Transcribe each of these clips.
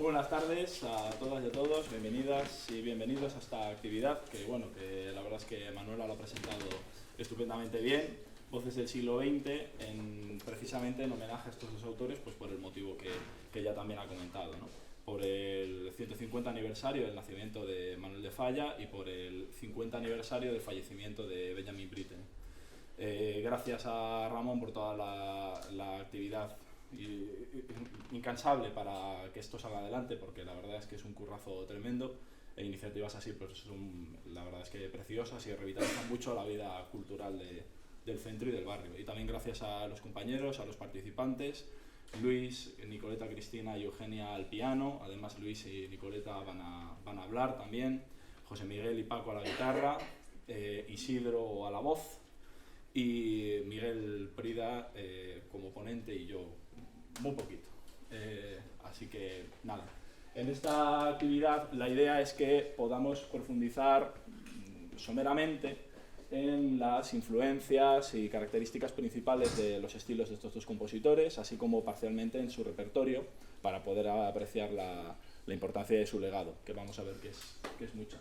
Muy buenas tardes a todas y a todos, bienvenidas y bienvenidos a esta actividad que, que la verdad es que Manuela lo ha presentado estupendamente bien. Voces del siglo XX, precisamente en homenaje a estos dos autores, pues por el motivo que ella también ha comentado, ¿no? Por el 150 aniversario del nacimiento de Manuel de Falla y por el 50 aniversario del fallecimiento de Benjamin Britten. Gracias a Ramón por toda la actividad incansable para que esto salga adelante, porque la verdad es que es un currazo tremendo, e iniciativas así pues son, la verdad es que preciosas y revitalizan mucho la vida cultural del centro y del barrio. Y también gracias a los compañeros, a los participantes, Luis, Nicoleta, Cristina y Eugenia al piano, además Luis y Nicoleta van a hablar también, José Miguel y Paco a la guitarra, Isidro a la voz y Miguel Prida como ponente y yo muy poquito. Así que nada, en esta actividad la idea es que podamos profundizar someramente en las influencias y características principales de los estilos de estos dos compositores, así como parcialmente en su repertorio, para poder apreciar la importancia de su legado, que vamos a ver que es mucha.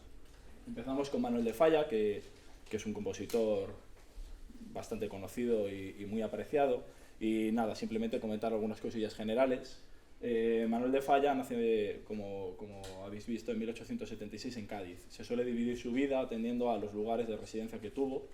Empezamos con Manuel de Falla, que es un compositor bastante conocido y muy apreciado, y nada, simplemente comentar algunas cosillas generales. Manuel de Falla nace, como habéis visto, en 1876 en Cádiz. Se suele dividir su vida atendiendo a los lugares de residencia que tuvo.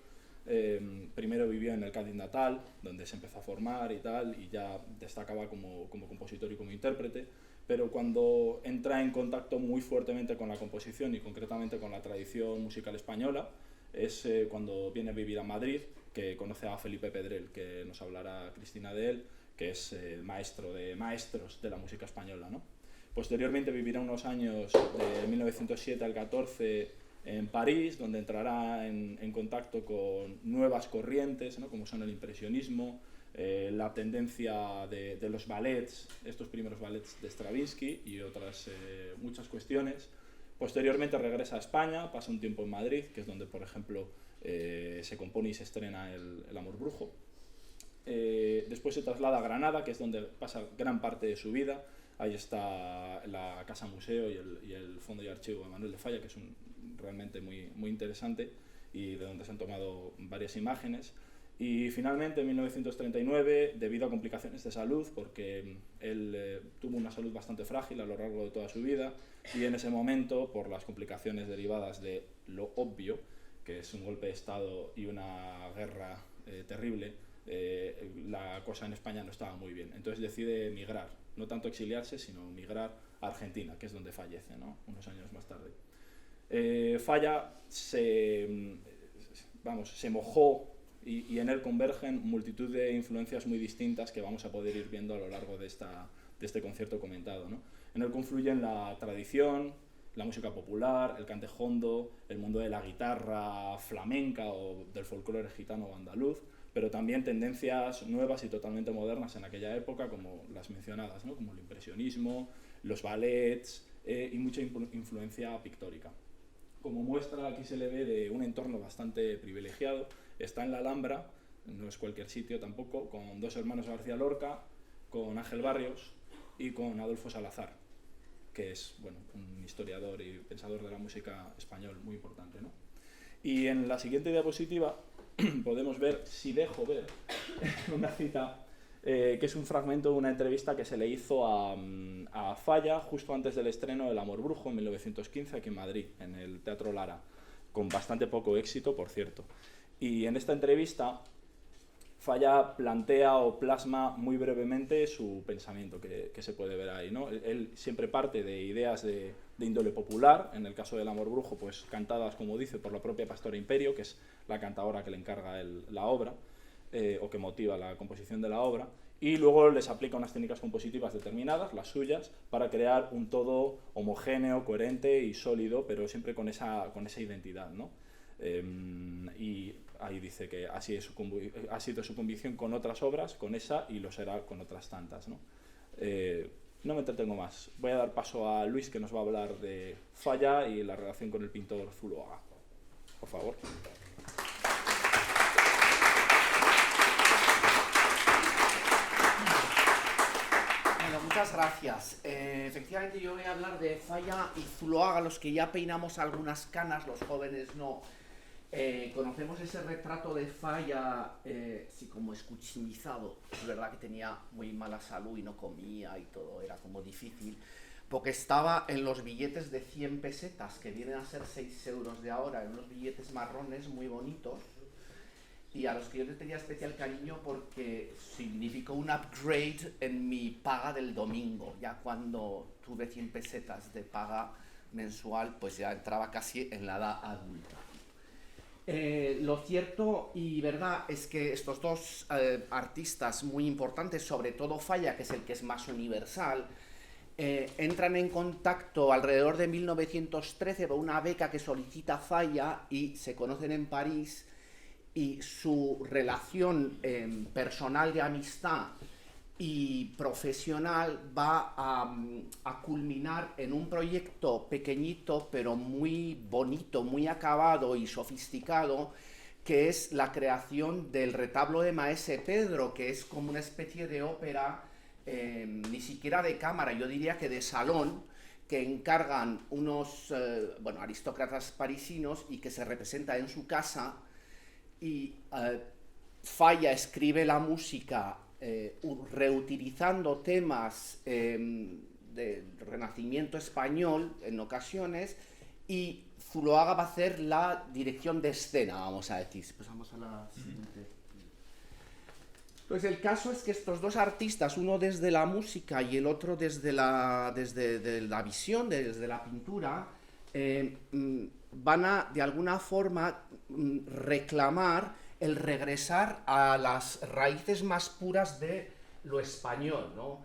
Primero vivió en el Cádiz natal, donde se empezó a formar y tal, y ya destacaba como compositor y como intérprete, pero cuando entra en contacto muy fuertemente con la composición y concretamente con la tradición musical española, es cuando viene a vivir a Madrid, que conoce a Felipe Pedrell, que nos hablará Cristina de él, que es maestro de maestros de la música española, ¿no? Posteriormente vivirá unos años de 1907 al 14 en París, donde entrará en contacto con nuevas corrientes, ¿no? Como son el impresionismo, la tendencia de los ballets, estos primeros ballets de Stravinsky y otras muchas cuestiones. Posteriormente regresa a España, pasa un tiempo en Madrid, que es donde, por ejemplo, se compone y se estrena el Amor Brujo. Después se traslada a Granada, que es donde pasa gran parte de su vida. Ahí está la Casa Museo y el Fondo y Archivo de Manuel de Falla, que es realmente muy interesante y de donde se han tomado varias imágenes. Y finalmente, en 1939, debido a complicaciones de salud, porque él tuvo una salud bastante frágil a lo largo de toda su vida, y en ese momento, por las complicaciones derivadas de lo obvio, que es un golpe de Estado y una guerra terrible, la cosa en España no estaba muy bien. Entonces decide emigrar, no tanto exiliarse, sino emigrar a Argentina, que es donde fallece, ¿no? Unos años más tarde. Falla se mojó y en él convergen multitud de influencias muy distintas que vamos a poder ir viendo a lo largo de este concierto comentado, ¿no? En él confluyen la tradición, la música popular, el cantejondo, el mundo de la guitarra flamenca o del folclore gitano o andaluz, pero también tendencias nuevas y totalmente modernas en aquella época, como las mencionadas, ¿no? Como el impresionismo, los ballets y mucha influencia pictórica. Como muestra, aquí se le ve de un entorno bastante privilegiado. Está en la Alhambra, no es cualquier sitio tampoco, con dos hermanos García Lorca, con Ángel Barrios y con Adolfo Salazar, que es un historiador y pensador de la música español muy importante, ¿no? Y en la siguiente diapositiva podemos ver, si dejo ver, una cita que es un fragmento de una entrevista que se le hizo a Falla justo antes del estreno del Amor Brujo en 1915 aquí en Madrid, en el Teatro Lara, con bastante poco éxito, por cierto. Y en esta entrevista Falla plantea o plasma muy brevemente su pensamiento, que se puede ver ahí, ¿no? Él siempre parte de ideas de índole popular, en el caso del Amor Brujo, pues cantadas, como dice, por la propia Pastora Imperio, que es la cantadora que le encarga la obra, o que motiva la composición de la obra, y luego les aplica unas técnicas compositivas determinadas, las suyas, para crear un todo homogéneo, coherente y sólido, pero siempre con esa identidad, ¿no? Y ahí dice que ha sido su convicción con otras obras, con esa, y lo será con otras tantas, ¿no? No me entretengo más. Voy a dar paso a Luis, que nos va a hablar de Falla y la relación con el pintor Zuloaga. Por favor. Bueno, muchas gracias. Efectivamente yo voy a hablar de Falla y Zuloaga, los que ya peinamos algunas canas, los jóvenes no. Conocemos ese retrato de Falla, sí, como escuchimizado. Es verdad que tenía muy mala salud y no comía y todo, era como difícil. Porque estaba en los billetes de 100 pesetas, que vienen a ser 6 euros de ahora, en unos billetes marrones muy bonitos. Y a los que yo les tenía especial cariño porque significó un upgrade en mi paga del domingo. Ya cuando tuve 100 pesetas de paga mensual, pues ya entraba casi en la edad adulta. Lo cierto y verdad es que estos dos artistas muy importantes, sobre todo Falla, que es el que es más universal, entran en contacto alrededor de 1913 por una beca que solicita Falla y se conocen en París, y su relación personal de amistad y profesional va a culminar en un proyecto pequeñito pero muy bonito, muy acabado y sofisticado, que es la creación del retablo de Maese Pedro, que es como una especie de ópera, ni siquiera de cámara, yo diría que de salón, que encargan unos aristócratas parisinos y que se representa en su casa. Y Falla escribe la música reutilizando temas del Renacimiento español en ocasiones, y Zuloaga va a hacer la dirección de escena, vamos a decir. Pues vamos a la siguiente. Pues el caso es que estos dos artistas, uno desde la música y el otro desde la visión, desde la pintura, van a, de alguna forma, reclamar el regresar a las raíces más puras de lo español, ¿no?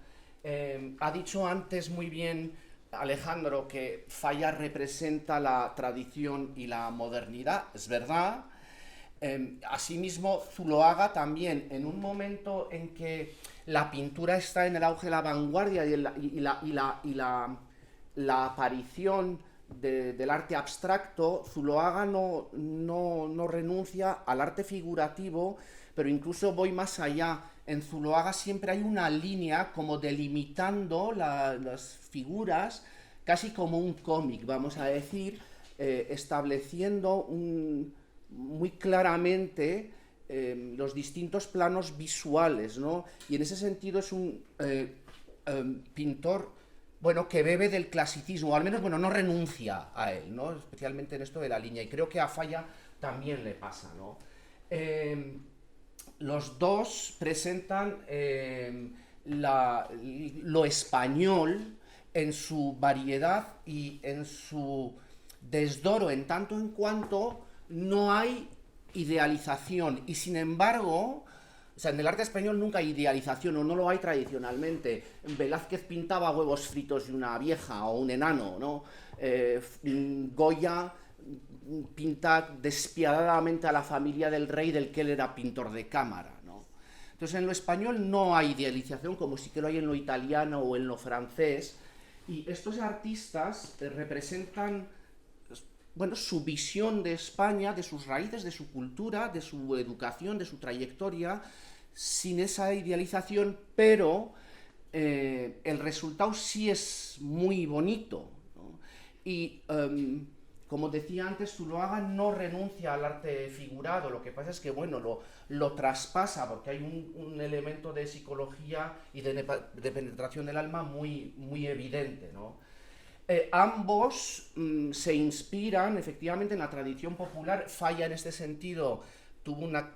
Ha dicho antes muy bien Alejandro que Falla representa la tradición y la modernidad, es verdad. Asimismo, Zuloaga también, en un momento en que la pintura está en el auge de la vanguardia y la aparición del arte abstracto, Zuloaga no renuncia al arte figurativo, pero incluso voy más allá. En Zuloaga siempre hay una línea como delimitando las figuras, casi como un cómic, vamos a decir, estableciendo muy claramente los distintos planos visuales, ¿no? Y en ese sentido es un pintor, bueno, que bebe del clasicismo, o al menos, bueno, no renuncia a él, ¿no? Especialmente en esto de la línea, y creo que a Falla también le pasa, ¿no? Los dos presentan lo español en su variedad y en su desdoro, en tanto en cuanto no hay idealización, y sin embargo, o sea, en el arte español nunca hay idealización, o no lo hay tradicionalmente. Velázquez pintaba huevos fritos de una vieja o un enano, ¿no? Goya pinta despiadadamente a la familia del rey, del que él era pintor de cámara, ¿no? Entonces, en lo español no hay idealización, como sí que lo hay en lo italiano o en lo francés, y estos artistas representan, bueno, su visión de España, de sus raíces, de su cultura, de su educación, de su trayectoria, sin esa idealización, pero el resultado sí es muy bonito, ¿no? Y como decía antes, Zuloaga no renuncia al arte figurado, lo que pasa es que, bueno, lo traspasa, porque hay un elemento de psicología y de penetración del alma muy evidente, ¿no? Ambos se inspiran efectivamente en la tradición popular. Falla en este sentido tuvo una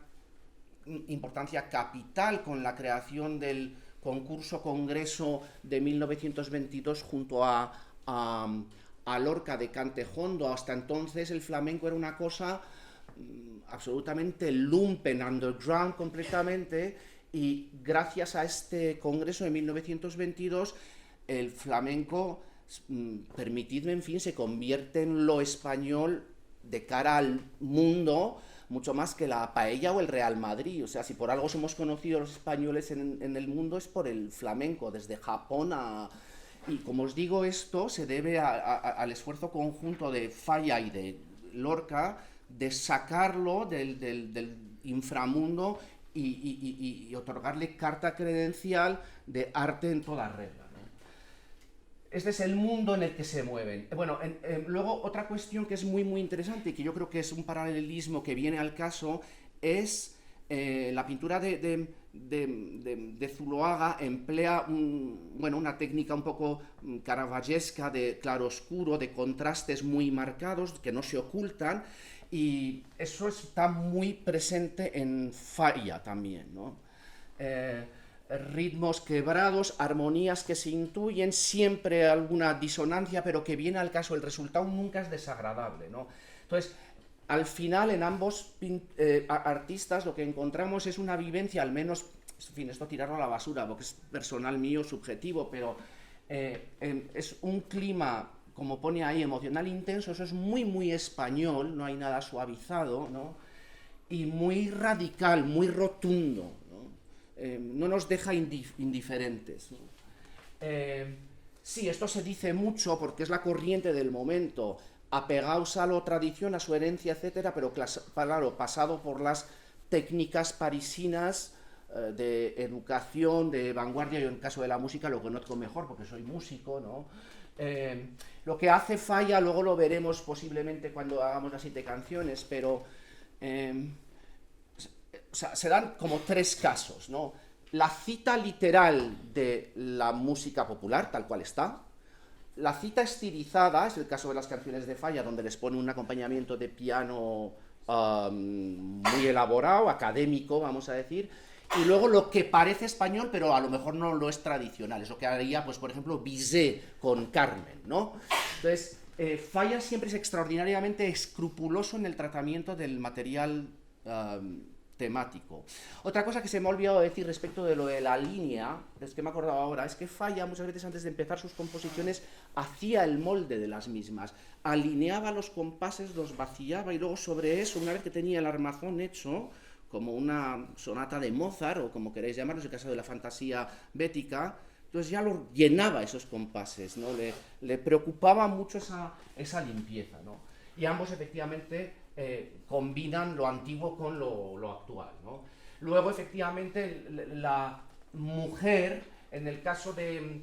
importancia capital con la creación del concurso-congreso de 1922 junto a Lorca de Cantejondo. Hasta entonces el flamenco era una cosa absolutamente lumpen, underground completamente, y gracias a este congreso de 1922 el flamenco, permitidme, en fin, se convierte en lo español de cara al mundo, mucho más que la paella o el Real Madrid. O sea, si por algo somos conocidos los españoles en el mundo es por el flamenco, desde Japón a... Y como os digo, esto se debe al esfuerzo conjunto de Falla y de Lorca de sacarlo del inframundo y otorgarle carta credencial de arte en toda regla, ¿no? este es el mundo en el que se mueven. Bueno, luego otra cuestión que es muy muy interesante y que yo creo que es un paralelismo que viene al caso es la pintura de Zuloaga emplea una técnica un poco caravaggesca de claroscuro, de contrastes muy marcados que no se ocultan, y eso está muy presente en Falla también, ¿no? Ritmos quebrados, armonías que se intuyen, siempre alguna disonancia, pero que viene al caso, el resultado nunca es desagradable, ¿no? Entonces, al final, en ambos artistas lo que encontramos es una vivencia, al menos, en fin, esto tirarlo a la basura, porque es personal mío, subjetivo, pero es un clima, como pone ahí, emocional intenso, eso es muy, muy español, no hay nada suavizado, ¿no? Y muy radical, muy rotundo, ¿no? No nos deja indiferentes, ¿no? Sí, esto se dice mucho porque es la corriente del momento, apegaos a la tradición, a su herencia, etcétera, pero claro, pasado por las técnicas parisinas de educación, de vanguardia. Yo en el caso de la música lo conozco mejor porque soy músico, ¿no? Lo que hace Falla, luego lo veremos posiblemente cuando hagamos las 7 canciones, pero o sea, se dan como 3 casos, ¿no? La cita literal de la música popular, tal cual está. La cita estilizada, es el caso de las canciones de Falla, donde les pone un acompañamiento de piano muy elaborado, académico, vamos a decir, y luego lo que parece español, pero a lo mejor no lo es tradicional, es lo que haría, pues, por ejemplo, Bizet con Carmen, ¿no? Entonces, Falla siempre es extraordinariamente escrupuloso en el tratamiento del material temático. Otra cosa que se me ha olvidado decir respecto de lo de la línea, es que me he acordado ahora, es que Falla muchas veces antes de empezar sus composiciones hacía el molde de las mismas, alineaba los compases, los vaciaba y luego sobre eso, una vez que tenía el armazón hecho, como una sonata de Mozart o como queréis llamarlo, en el caso de la fantasía bética, entonces ya lo llenaba esos compases, ¿no? Le preocupaba mucho esa limpieza, ¿no? Y ambos efectivamente combinan lo antiguo con lo actual, ¿no? Luego, efectivamente, la mujer, en el caso de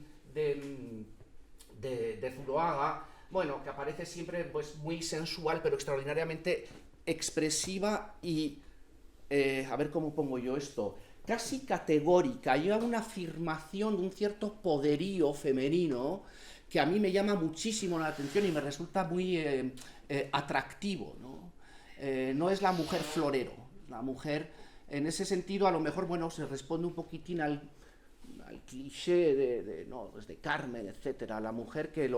Zuloaga, bueno, que aparece siempre pues, muy sensual, pero extraordinariamente expresiva y, a ver cómo pongo yo esto, casi categórica. Lleva una afirmación de un cierto poderío femenino que a mí me llama muchísimo la atención y me resulta muy atractivo, ¿no? No es la mujer florero, la mujer, en ese sentido, a lo mejor, bueno, se responde un poquitín al cliché de Carmen, etcétera, la mujer que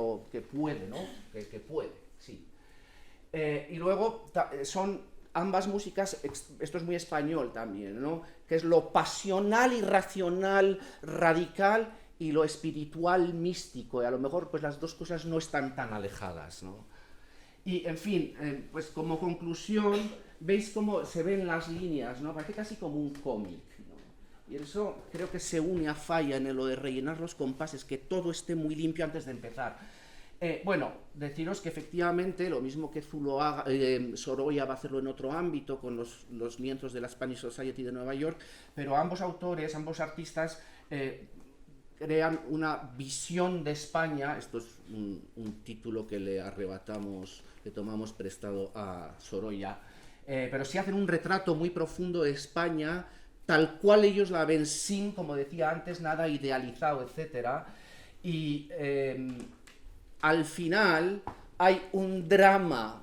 puede, ¿no? Que puede, sí. Y luego son ambas músicas, esto es muy español también, ¿no? Que es lo pasional, irracional, radical y lo espiritual, místico, y a lo mejor pues las dos cosas no están tan alejadas, ¿no? Y, en fin, pues como conclusión, veis cómo se ven las líneas, ¿no? Parece casi como un cómic, ¿no? Y eso creo que se une a Falla en lo de rellenar los compases, que todo esté muy limpio antes de empezar. Bueno, deciros que efectivamente, lo mismo que Zuloaga, Sorolla va a hacerlo en otro ámbito, con los miembros de la Spanish Society de Nueva York, pero ambos autores, ambos artistas, crean una visión de España. Esto es un título que le arrebatamos, que tomamos prestado a Sorolla, pero sí hacen un retrato muy profundo de España, tal cual ellos la ven, sin, como decía antes, nada idealizado, etcétera. Y al final hay un drama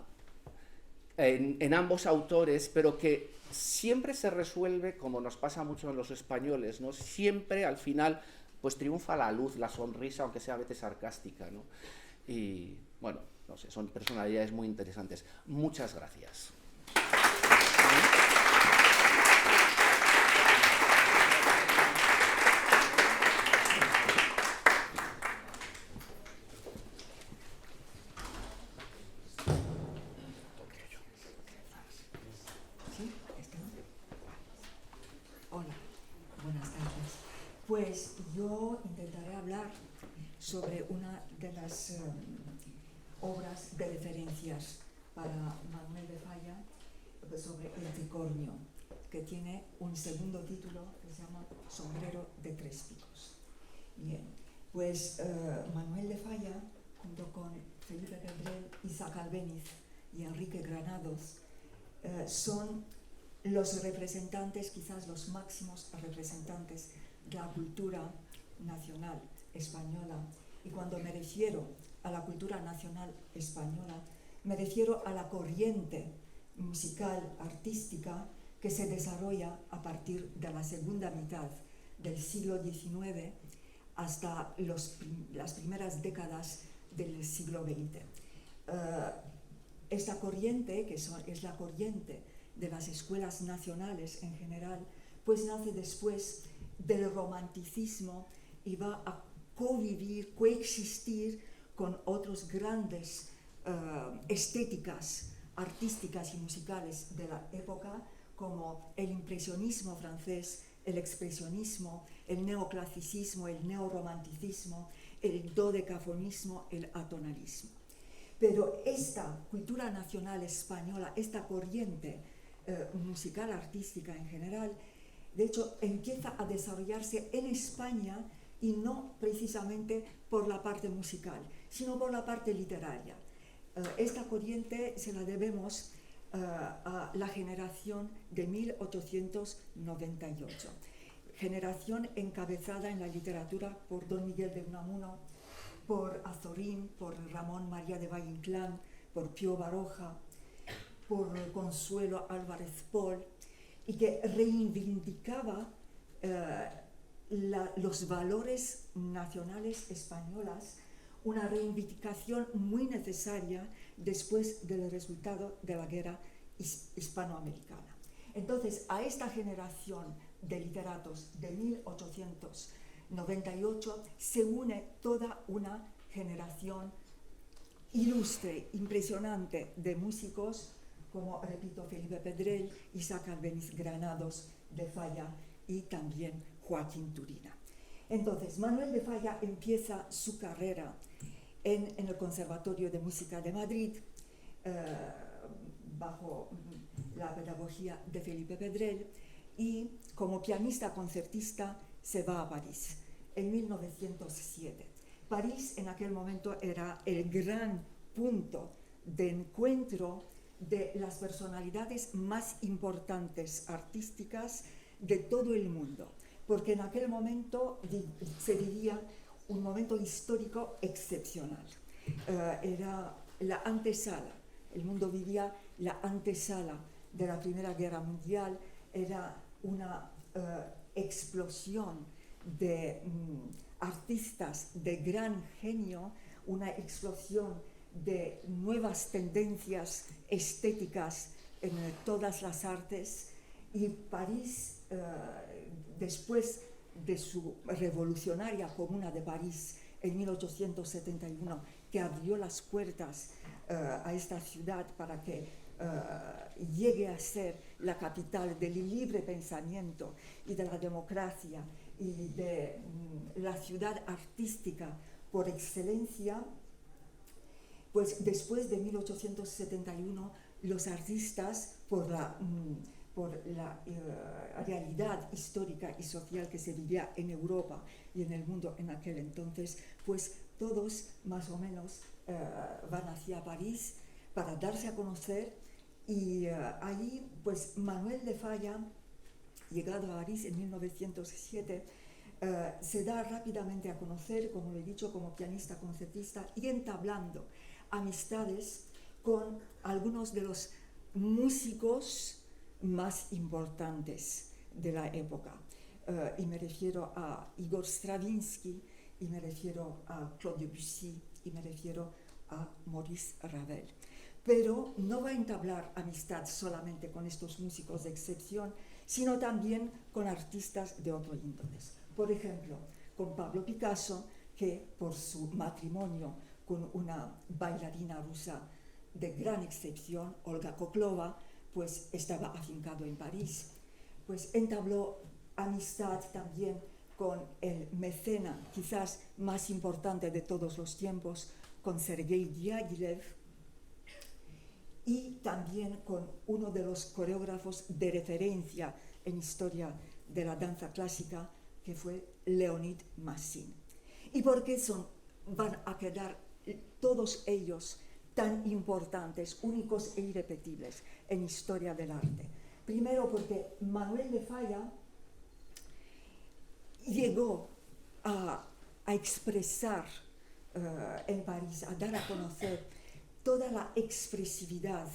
en ambos autores, pero que siempre se resuelve, como nos pasa mucho en los españoles, ¿no? Siempre al final pues triunfa la luz, la sonrisa, aunque sea a veces sarcástica, ¿no? Y bueno, no sé, son personalidades muy interesantes. Muchas gracias. Hola, buenas tardes. Pues yo intentaré hablar sobre una de las obras de referencias para Manuel de Falla, sobre el tricornio, que tiene un segundo título que se llama Sombrero de tres picos. Bien, Pues Manuel de Falla, junto con Felipe Pedrell, Isaac Albéniz y Enrique Granados, son los representantes, quizás los máximos representantes de la cultura nacional española. Y cuando me refiero a la cultura nacional española, me refiero a la corriente musical, artística, que se desarrolla a partir de la segunda mitad del siglo XIX hasta las primeras décadas del siglo XX. Esta corriente, que es la corriente de las escuelas nacionales en general, pues nace después del romanticismo y va a convivir, coexistir con otros grandes estéticas artísticas y musicales de la época, como el impresionismo francés, el expresionismo, el neoclasicismo, el neoromanticismo, el dodecafonismo, el atonalismo. Pero esta cultura nacional española, esta corriente musical artística en general, de hecho empieza a desarrollarse en España, y no precisamente por la parte musical, sino por la parte literaria. Esta corriente se la debemos a la generación de 1898, generación encabezada en la literatura por Don Miguel de Unamuno, por Azorín, por Ramón María de Valle Inclán, por Pío Baroja, por Consuelo Álvarez Pol, y que reivindicaba los valores nacionales españolas, una reivindicación muy necesaria después del resultado de la guerra hispanoamericana. Entonces, a esta generación de literatos de 1898 se une toda una generación ilustre, impresionante de músicos, como, repito, Felipe Pedrell, Isaac Albéniz Granados de Falla y también Joaquín Turina. Entonces, Manuel de Falla empieza su carrera en el Conservatorio de Música de Madrid, bajo la pedagogía de Felipe Pedrell, y como pianista concertista se va a París en 1907. París en aquel momento era el gran punto de encuentro de las personalidades más importantes artísticas de todo el mundo, porque en aquel momento se vivía un momento histórico excepcional. Era la antesala, el mundo vivía la antesala de la Primera Guerra Mundial, era una explosión de artistas de gran genio, una explosión de nuevas tendencias estéticas en todas las artes, y París, después de su revolucionaria Comuna de París en 1871, que abrió las puertas a esta ciudad para que llegue a ser la capital del libre pensamiento y de la democracia y de la ciudad artística por excelencia, pues después de 1871 los artistas, por la realidad histórica y social que se vivía en Europa y en el mundo en aquel entonces, pues todos más o menos van hacia París para darse a conocer, y allí pues Manuel de Falla, llegado a París en 1907, se da rápidamente a conocer, como lo he dicho, como pianista concertista, y entablando amistades con algunos de los músicos más importantes de la época. Y me refiero a Igor Stravinsky, y me refiero a Claude Debussy, y me refiero a Maurice Ravel. Pero no va a entablar amistad solamente con estos músicos de excepción, sino también con artistas de otro índole. Por ejemplo, con Pablo Picasso, que por su matrimonio con una bailarina rusa de gran excepción, Olga Koklova, pues estaba afincado en París. Pues entabló amistad también con el mecena quizás más importante de todos los tiempos, con Sergei Diaghilev, y también con uno de los coreógrafos de referencia en historia de la danza clásica, que fue Leonid Massin. ¿Y por qué van a quedar todos ellos tan importantes, únicos e irrepetibles en historia del arte? Primero porque Manuel de Falla llegó a expresar en París, a dar a conocer toda la expresividad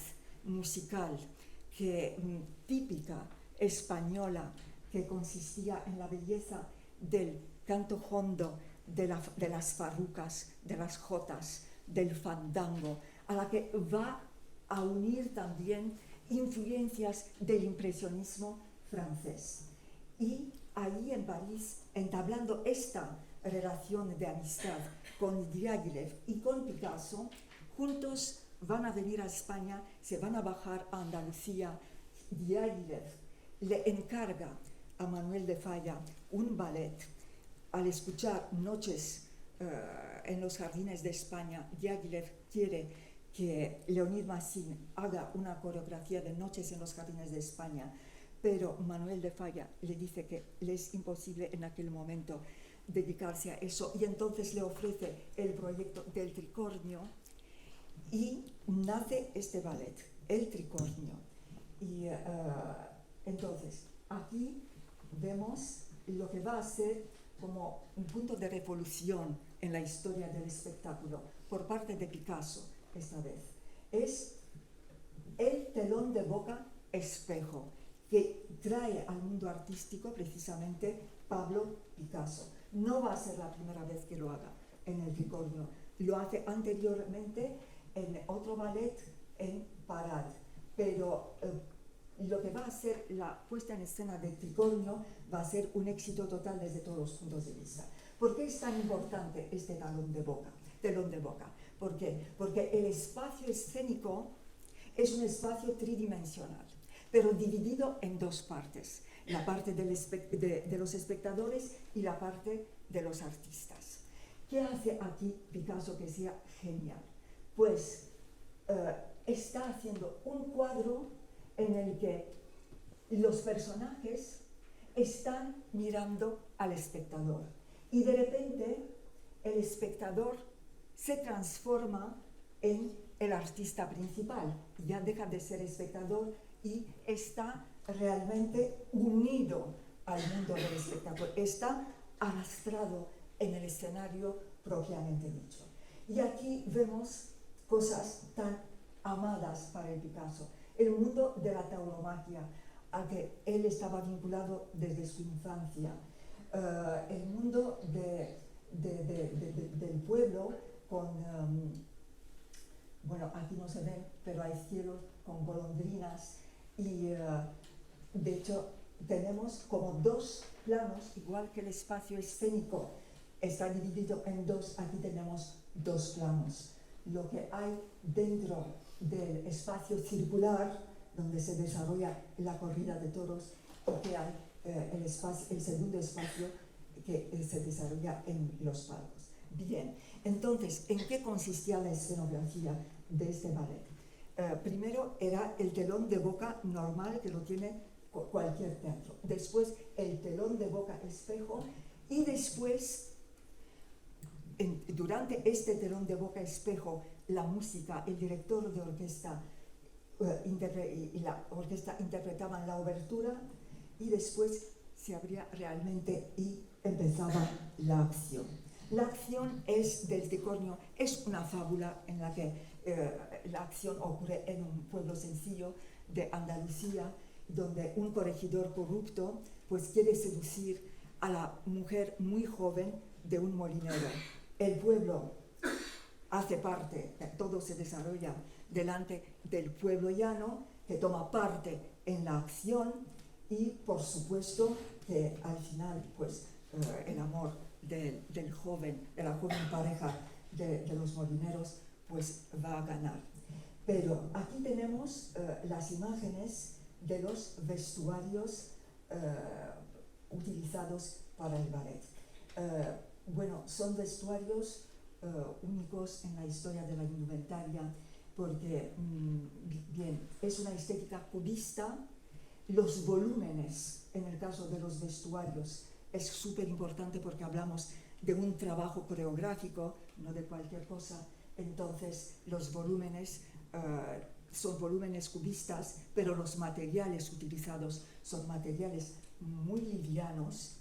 musical típica española, que consistía en la belleza del canto hondo, de las farrucas, de las jotas, del fandango, a la que va a unir también influencias del impresionismo francés. Y ahí en París, entablando esta relación de amistad con Diaghilev y con Picasso, juntos van a venir a España, se van a bajar a Andalucía. Diaghilev le encarga a Manuel de Falla un ballet. Al escuchar Noches en los Jardines de España, Diaghilev quiere que Leonid Massin haga una coreografía de Noches en los Jardines de España, pero Manuel de Falla le dice que le es imposible en aquel momento dedicarse a eso, y entonces le ofrece el proyecto del Tricornio, y nace este ballet, el Tricornio. Y entonces aquí vemos lo que va a ser como un punto de revolución en la historia del espectáculo por parte de Picasso. Esta vez es el telón de boca espejo que trae al mundo artístico precisamente Pablo Picasso. No va a ser la primera vez que lo haga en el Tricornio, lo hace anteriormente en otro ballet en Parade, pero lo que va a ser la puesta en escena del Tricornio va a ser un éxito total desde todos los puntos de vista. ¿Por qué es tan importante este telón de boca? ¿Por qué? Porque el espacio escénico es un espacio tridimensional, pero dividido en dos partes, la parte de los espectadores y la parte de los artistas. ¿Qué hace aquí Picasso que sea genial? Pues está haciendo un cuadro en el que los personajes están mirando al espectador y de repente el espectador se transforma en el artista principal, ya deja de ser espectador y está realmente unido al mundo del espectáculo, está arrastrado en el escenario propiamente dicho. Y aquí vemos cosas tan amadas para el Picasso, el mundo de la tauromaquia, al que él estaba vinculado desde su infancia, el mundo del pueblo con, bueno, aquí no se ven, pero hay cielos con golondrinas y de hecho tenemos como dos planos, igual que el espacio escénico está dividido en dos, aquí tenemos dos planos. Lo que hay dentro del espacio circular, donde se desarrolla la corrida de toros, y que hay el segundo espacio que se desarrolla en los palcos. Bien, entonces, ¿en qué consistía la escenografía de este ballet? Primero era el telón de boca normal que lo tiene cualquier teatro. Después el telón de boca espejo y después, durante este telón de boca espejo, la música, el director de orquesta y la orquesta interpretaban la obertura y después se abría realmente y empezaba la acción. La acción es del Tricornio, es una fábula en la que la acción ocurre en un pueblo sencillo de Andalucía, donde un corregidor corrupto pues quiere seducir a la mujer muy joven de un molinero. El pueblo hace parte, todo se desarrolla delante del pueblo llano, que toma parte en la acción y por supuesto que al final pues el amor de la joven pareja de los molineros pues va a ganar. Pero aquí tenemos las imágenes de los vestuarios utilizados para el ballet. Bueno, son vestuarios únicos en la historia de la indumentaria porque, bien, es una estética cubista. Los volúmenes, en el caso de los vestuarios, es súper importante porque hablamos de un trabajo coreográfico, no de cualquier cosa. Entonces los volúmenes son volúmenes cubistas, pero los materiales utilizados son materiales muy livianos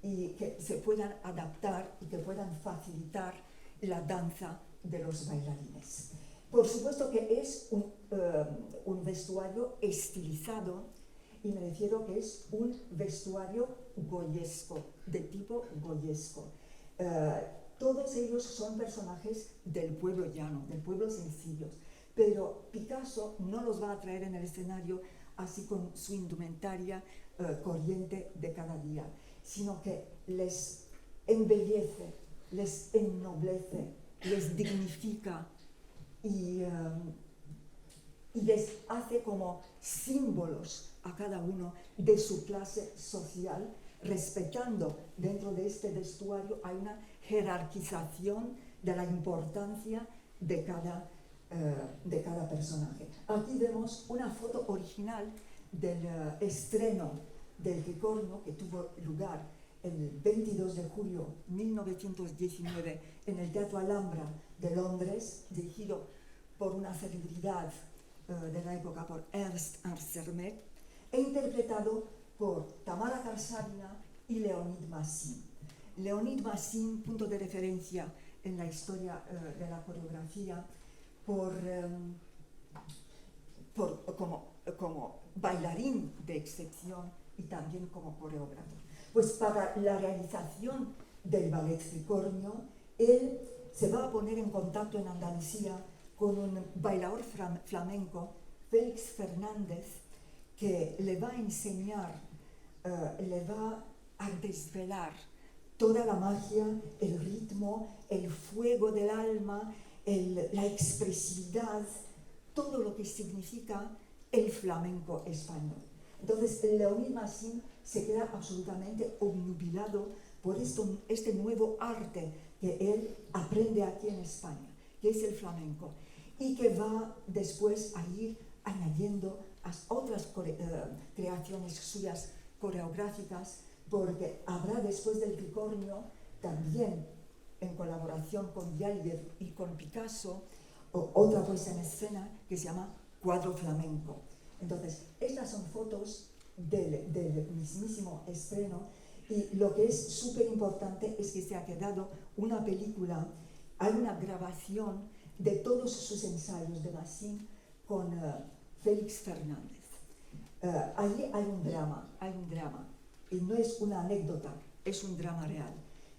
y que se puedan adaptar y que puedan facilitar la danza de los bailarines. Por supuesto que es un vestuario estilizado, y me refiero que es un vestuario goyesco, de tipo goyesco. Todos ellos son personajes del pueblo llano, del pueblo sencillo, pero Picasso no los va a traer en el escenario así con su indumentaria corriente de cada día, sino que les embellece, les ennoblece, les dignifica y les hace como símbolos a cada uno de su clase social, respetando dentro de este vestuario hay una jerarquización de la importancia de cada personaje. Aquí vemos una foto original del estreno del Tricornio que tuvo lugar el 22 de julio de 1919 en el Teatro Alhambra de Londres, dirigido por una celebridad de la época, por Ernst Ansermet, e interpretado por Tamara Karsavina y Leonid Massin. Leonid Massin, punto de referencia en la historia de la coreografía, como bailarín de excepción y también como coreógrafo. Pues para la realización del ballet Tricornio, él se va a poner en contacto en Andalucía con un bailador flamenco, Félix Fernández, que le va a enseñar, le va a desvelar toda la magia, el ritmo, el fuego del alma, la expresividad, todo lo que significa el flamenco español. Entonces, Leonid Massin se queda absolutamente obnubilado por este nuevo arte que él aprende aquí en España, que es el flamenco, y que va después a ir añadiendo a otras creaciones suyas coreográficas, porque habrá después del Tricornio también, en colaboración con Yaliev y con Picasso, otra puesta en escena que se llama Cuadro Flamenco. Entonces, estas son fotos del mismísimo estreno, y lo que es súper importante es que se ha quedado una película, hay una grabación de todos sus ensayos de Massin con Félix Fernández. Allí hay un drama, y no es una anécdota, es un drama real.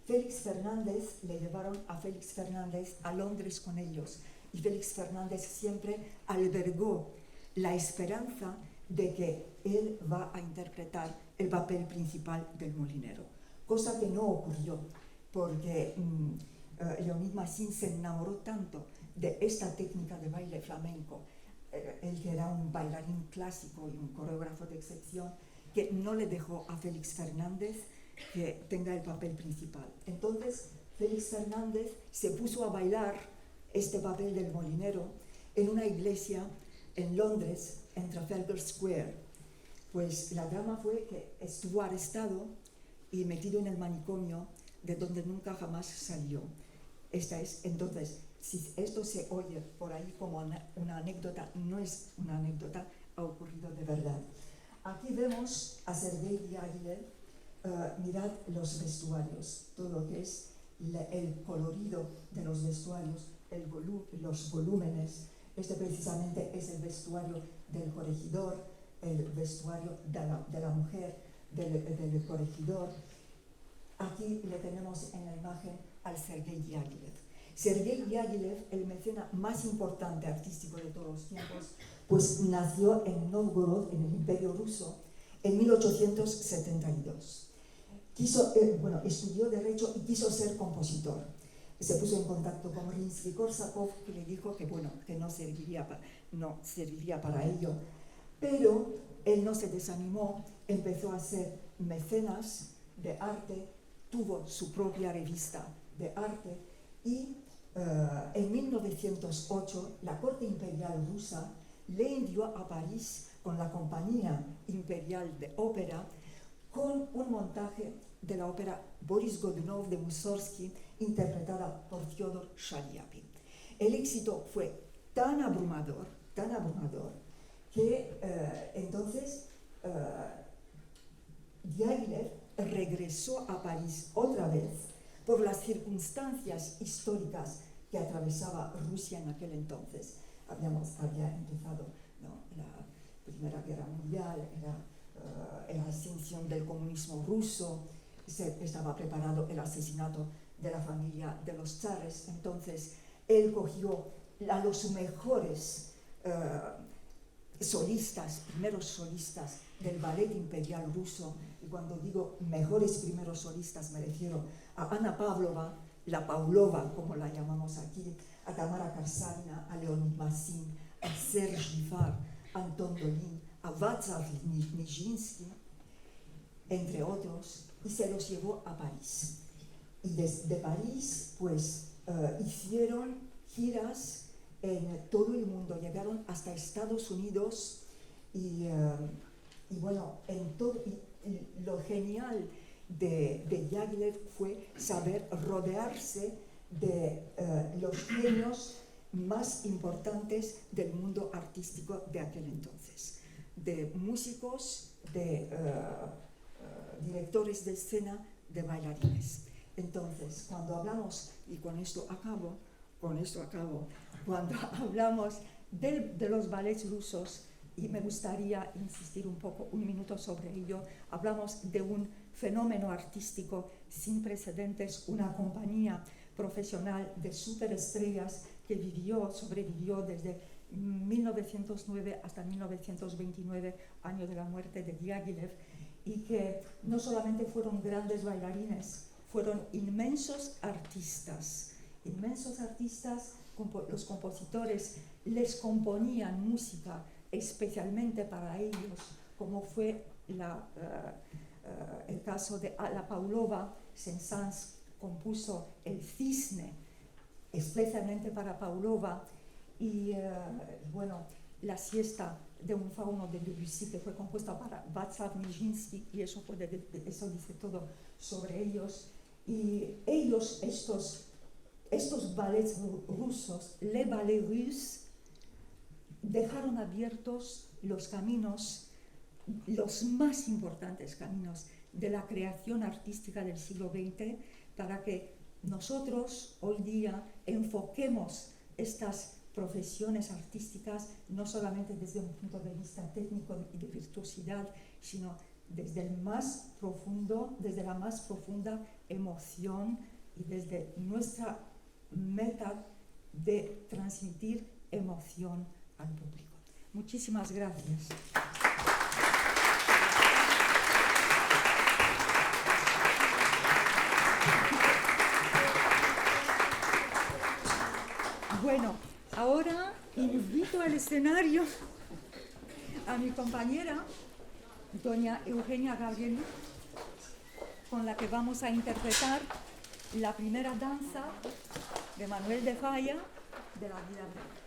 Félix Fernández, le llevaron a Félix Fernández a Londres con ellos, y Félix Fernández siempre albergó la esperanza de que él va a interpretar el papel principal del molinero, cosa que no ocurrió, porque Leonid Massin se enamoró tanto de esta técnica de baile flamenco, él que era un bailarín clásico y un coreógrafo de excepción, que no le dejó a Félix Fernández que tenga el papel principal. Entonces, Félix Fernández se puso a bailar este papel del molinero en una iglesia en Londres, en Trafalgar Square. Pues la trama fue que estuvo arrestado y metido en el manicomio, de donde nunca jamás salió. Entonces, si esto se oye por ahí como una anécdota, no es una anécdota, ha ocurrido de verdad. Aquí vemos a Sergei Diaghilev. Mirad los vestuarios, todo lo que es el colorido de los vestuarios, los volúmenes. Este precisamente es el vestuario del corregidor, el vestuario de la mujer del corregidor. Aquí le tenemos en la imagen al Sergei Diaghilev. Sergei Diaghilev, el mecenas más importante artístico de todos los tiempos, pues nació en Novgorod, en el Imperio Ruso, en 1872. Estudió Derecho y quiso ser compositor. Se puso en contacto con Rimsky-Korsakov, que le dijo que no serviría para ello. Pero él no se desanimó, empezó a ser mecenas de arte, tuvo su propia revista de arte y en 1908 la corte imperial rusa le envió a París con la Compañía Imperial de Ópera con un montaje de la ópera Boris Godunov de Mussorgsky, interpretada por Fyodor Shaliapin. El éxito fue tan abrumador, que entonces Diaghilev regresó a París otra vez por las circunstancias históricas que atravesaba Rusia en aquel entonces. Había empezado, ¿no?, la Primera Guerra Mundial, la ascensión del comunismo ruso, se estaba preparando el asesinato de la familia de los zares. Entonces él cogió a los mejores primeros solistas del ballet imperial ruso, y cuando digo mejores primeros solistas me refiero a Ana Pavlova, la Pavlova como la llamamos aquí, a Tamara Karsavina, a Leonid Massin, a Serge Lifar, a Anton Dolin, a Václav Nijinsky, entre otros, y se los llevó a París. Y desde París, pues, hicieron giras en todo el mundo, llegaron hasta Estados Unidos, y bueno, lo genial de Diaghilev fue saber rodearse de los genios más importantes del mundo artístico de aquel entonces, de músicos, de directores de escena, de bailarines. Entonces, cuando hablamos, y con esto acabo, cuando hablamos de los ballets rusos, y me gustaría insistir un minuto sobre ello, hablamos de un fenómeno artístico sin precedentes, una compañía profesional de superestrellas que sobrevivió desde 1909 hasta 1929, año de la muerte de Diaghilev, y que no solamente fueron grandes bailarines, fueron inmensos artistas. Los compositores les componían música especialmente para ellos, como fue el caso de la Pavlova. Saint-Saëns compuso El Cisne especialmente para Pavlova, y bueno, La Siesta de un fauno de Debussy, que fue compuesta para Václav Nijinsky, y eso dice todo sobre ellos. Y ellos, estos ballets rusos, les ballets russes, dejaron abiertos los caminos, los más importantes caminos de la creación artística del siglo XX, para que nosotros hoy día enfoquemos estas profesiones artísticas no solamente desde un punto de vista técnico y de virtuosidad, sino desde la más profunda emoción, y desde nuestra meta de transmitir emoción al público. Muchísimas gracias. Bueno, ahora invito al escenario a mi compañera, doña Eugenia Gabrieli, con la que vamos a interpretar la primera danza de Manuel de Falla, de la vida breve.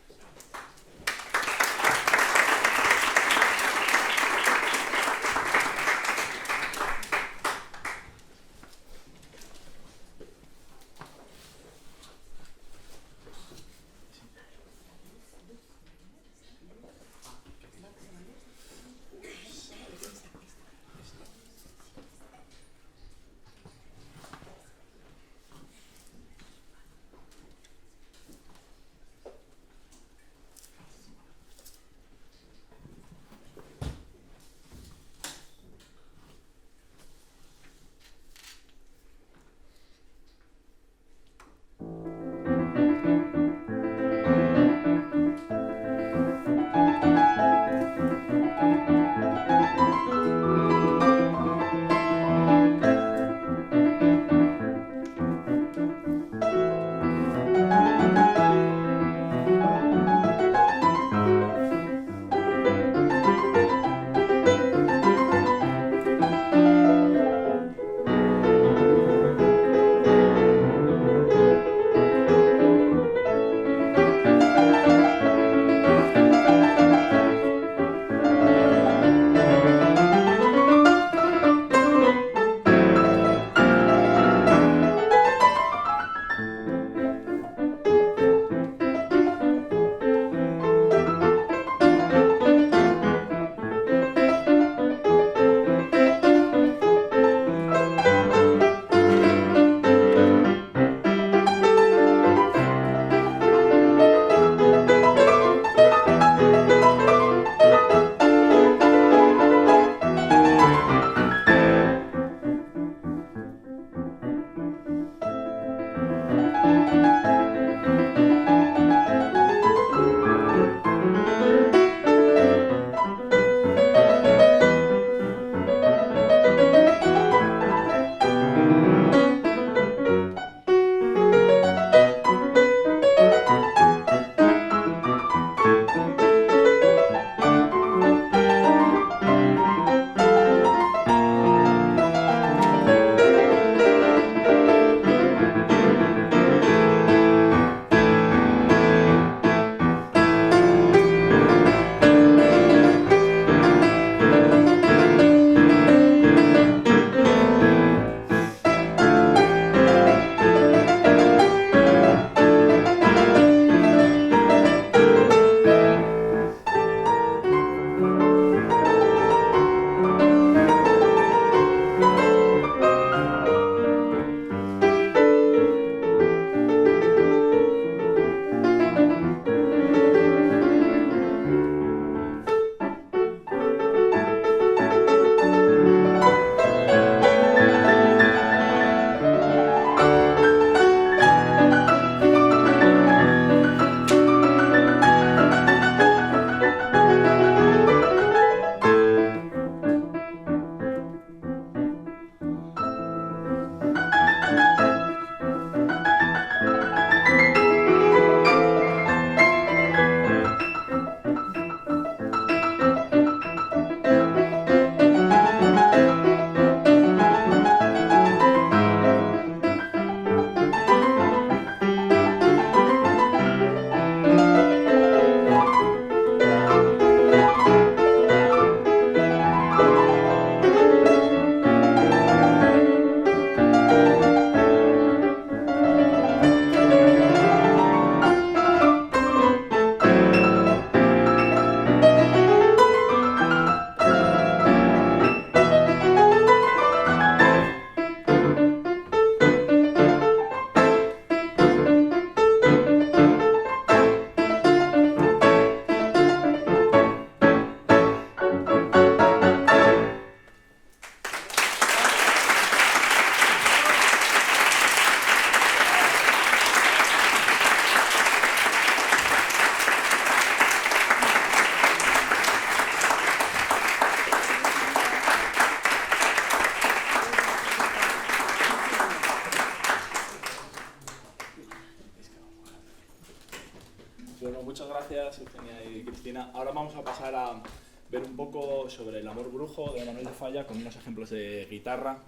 Muchas gracias, Eugenia y Cristina. Ahora vamos a pasar a ver un poco sobre el amor brujo de Manuel de Falla con unos ejemplos de guitarra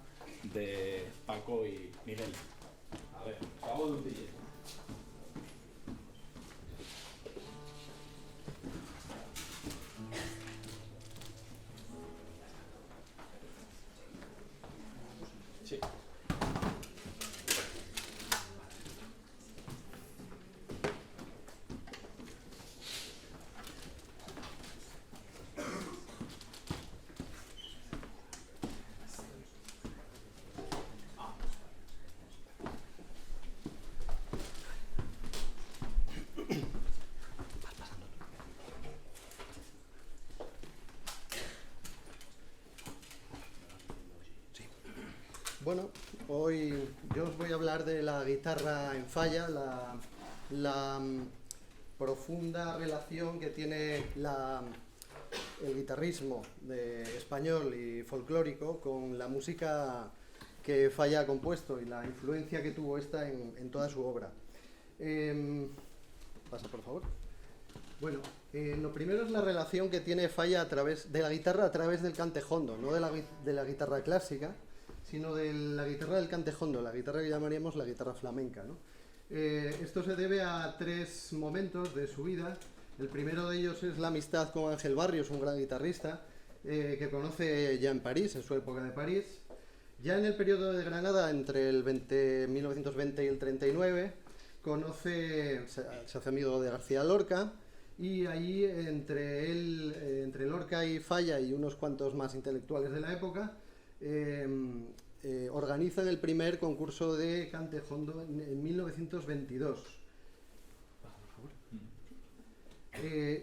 de Paco y Miguel. A ver, vamos de un DJ. Sí. Bueno, hoy yo os voy a hablar de la guitarra en Falla, la profunda relación que tiene el guitarrismo español y folclórico con la música que Falla ha compuesto y la influencia que tuvo esta en toda su obra. Pasa, por favor. Bueno, lo primero es la relación que tiene Falla de la guitarra a través del cantejondo, no de la guitarra clásica, sino de la guitarra del cantejondo, la guitarra que llamaríamos la guitarra flamenca, ¿no? Esto se debe a tres momentos de su vida. El primero de ellos es la amistad con Ángel Barrios, un gran guitarrista, que conoce ya en París, en su época de París. Ya en el periodo de Granada, entre el 1920 y el 39, se hace amigo de García Lorca, y allí entre Lorca y Falla y unos cuantos más intelectuales de la época, organizan el primer concurso de cantejondo en 1922.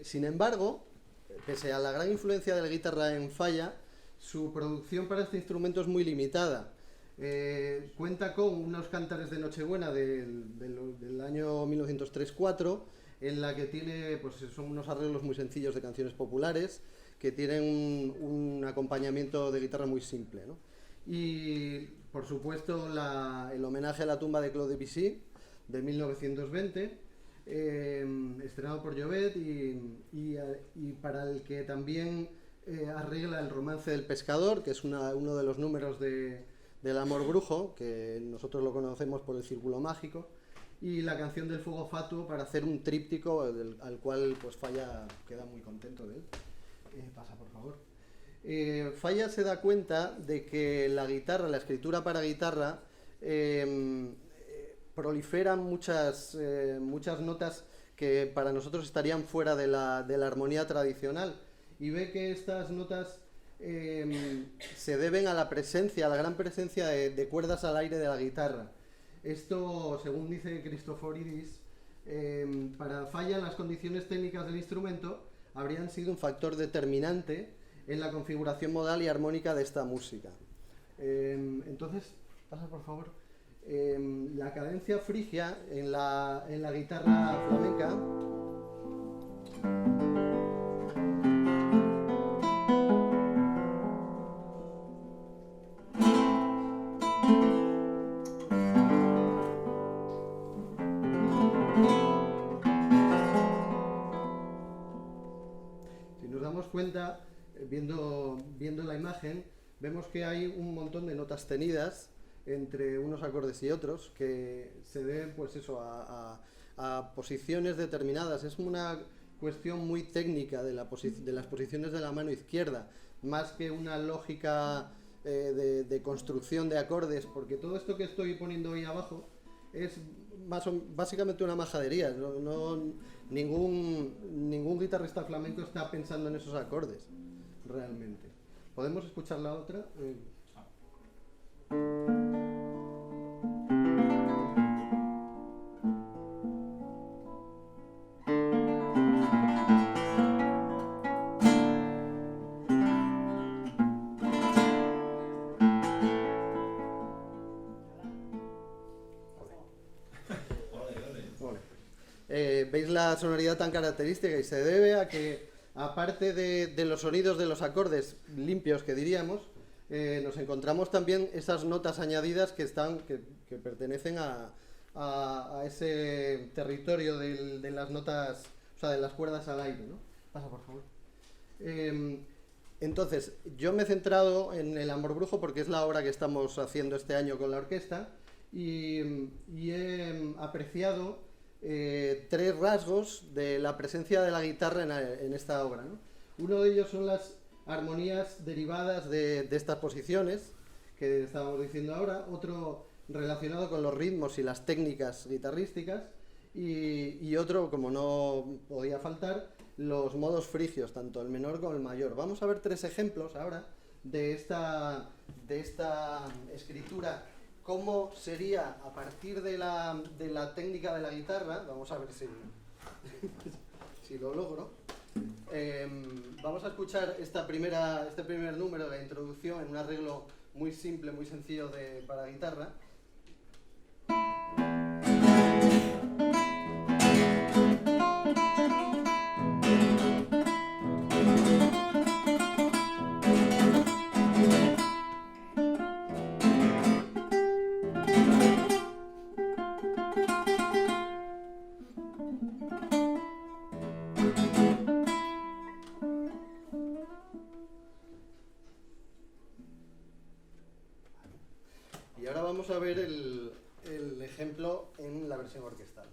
Sin embargo, pese a la gran influencia de la guitarra en Falla, su producción para este instrumento es muy limitada. Cuenta con unos cantares de Nochebuena del año 1903-4, en la que tiene, pues son unos arreglos muy sencillos de canciones populares, que tienen un acompañamiento de guitarra muy simple, ¿no? Y, por supuesto, el homenaje a la tumba de Claude Debussy, de 1920, estrenado por Llobet, y para el que también arregla el Romance del Pescador, que es uno de los números del Amor Brujo, que nosotros lo conocemos por el Círculo Mágico, y la canción del Fuego Fatuo, para hacer un tríptico al cual pues Falla queda muy contento de él. Pasa, por favor. Falla se da cuenta de que la escritura para guitarra, proliferan muchas notas que para nosotros estarían fuera de la armonía tradicional, y ve que estas notas se deben a la gran presencia de cuerdas al aire de la guitarra. Esto, según dice Christoforidis, para Falla las condiciones técnicas del instrumento habrían sido un factor determinante en la configuración modal y armónica de esta música. Entonces, pasa por favor. La cadencia frigia en la guitarra flamenca cuenta, viendo la imagen, vemos que hay un montón de notas tenidas entre unos acordes y otros que se deben, pues eso, a posiciones determinadas. Es una cuestión muy técnica de las posiciones de la mano izquierda, más que una lógica de construcción de acordes, porque todo esto que estoy poniendo ahí abajo es básicamente una majadería. Ningún guitarrista flamenco está pensando en esos acordes, realmente. ¿Podemos escuchar la otra? ¿Veis la sonoridad tan característica? Y se debe a que, aparte de los sonidos de los acordes limpios que diríamos, nos encontramos también esas notas añadidas que pertenecen a ese territorio de las notas, o sea, de las cuerdas al aire, ¿no? Pasa, por favor. Entonces, yo me he centrado en el Amor Brujo porque es la obra que estamos haciendo este año con la orquesta, y he apreciado tres rasgos de la presencia de la guitarra en esta obra, ¿no? Uno de ellos son las armonías derivadas de estas posiciones que estábamos diciendo ahora, otro relacionado con los ritmos y las técnicas guitarrísticas, y otro, como no podía faltar, los modos frigios, tanto el menor como el mayor. Vamos a ver tres ejemplos ahora de esta escritura. ¿Cómo sería a partir de la técnica de la guitarra? Vamos a ver si lo logro. Vamos a escuchar este primer número, la introducción, en un arreglo muy simple, muy sencillo para guitarra. Y ahora vamos a ver el ejemplo en la versión orquestal.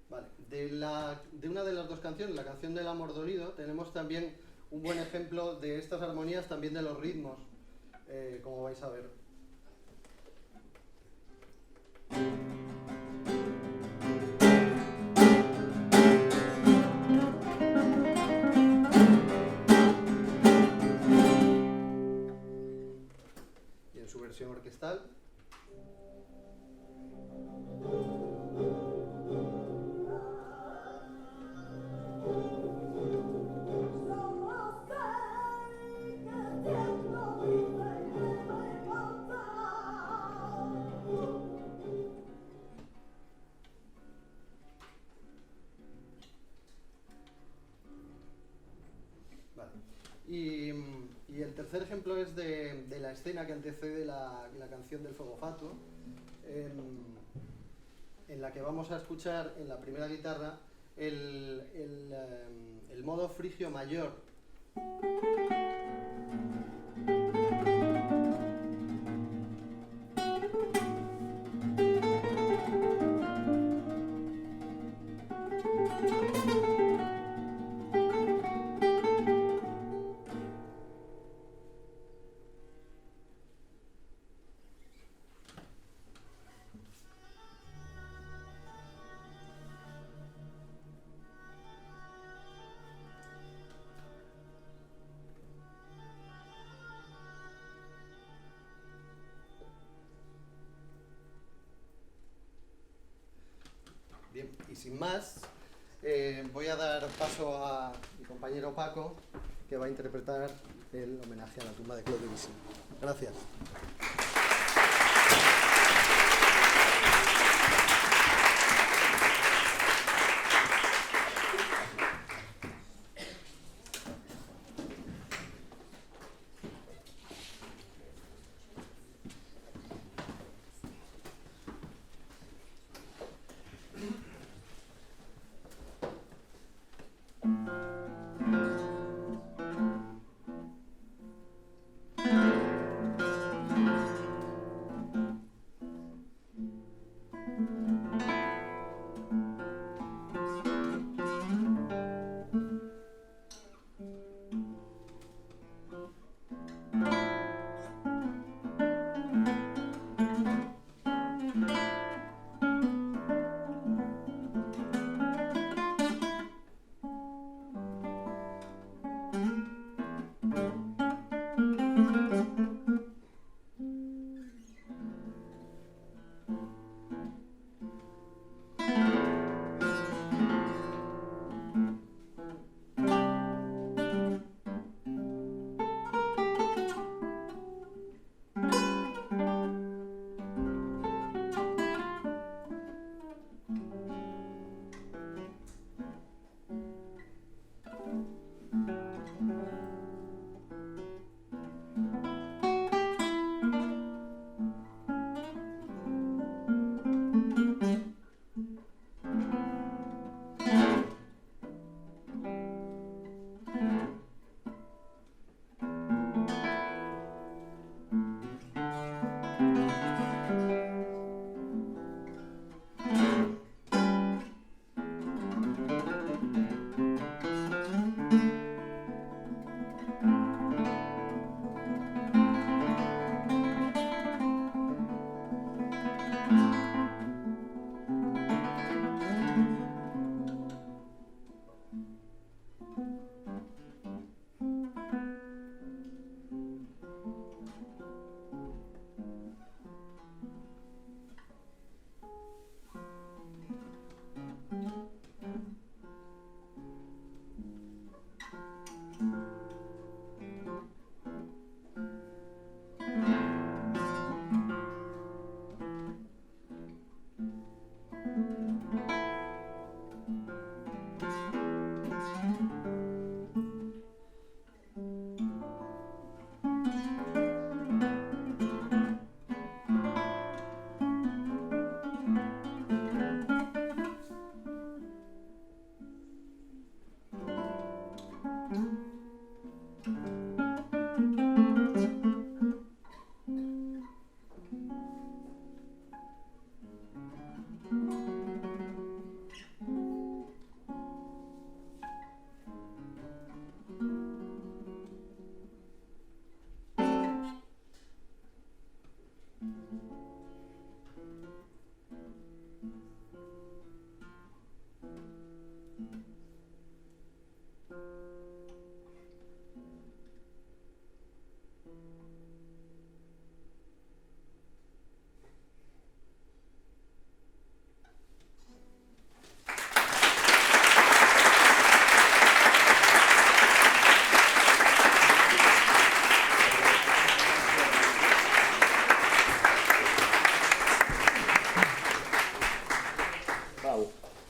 Vale. De una de las dos canciones, la canción del Amor Dolido, tenemos también un buen ejemplo de estas armonías, también de los ritmos, como vais a ver. Y en su versión orquestal. Vale. Y el tercer ejemplo es de la escena que antecede la canción del Fuego Fatuo, en la que vamos a escuchar en la primera guitarra el modo frigio mayor. Bien, y sin más, voy a dar paso a mi compañero Paco, que va a interpretar el homenaje a la tumba de Claude Debussy. Gracias.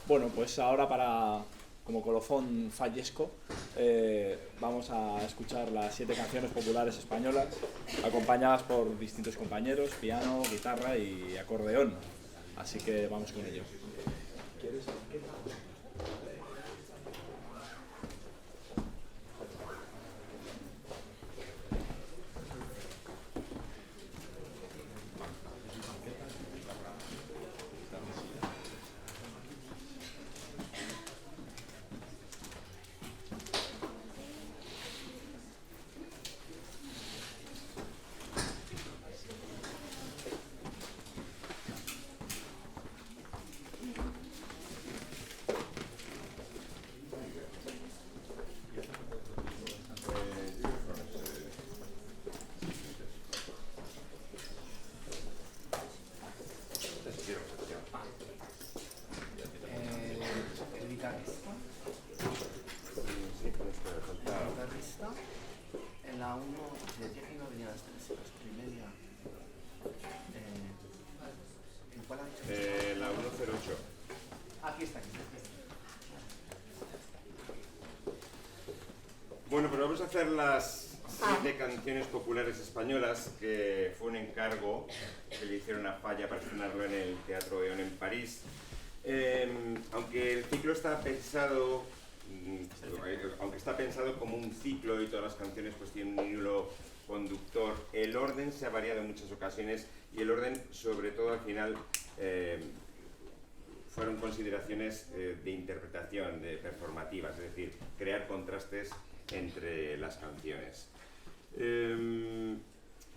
Bueno, pues ahora como colofón fallesco, vamos a escuchar las 7 canciones populares españolas, acompañadas por distintos compañeros, piano, guitarra y acordeón. Así que vamos con ello. ¿Quieres? La 108. Aquí está. Bueno, pues vamos a hacer las 7 canciones populares españolas, que fue un encargo que le hicieron a Falla para estrenarlo en el Teatro Eón en París. Aunque el ciclo está pensado, como un ciclo y todas las canciones pues tienen un hilo conductor, el orden se ha variado en muchas ocasiones, y el orden, sobre todo al final, fueron consideraciones de interpretación, de performativas, es decir, crear contrastes entre las canciones.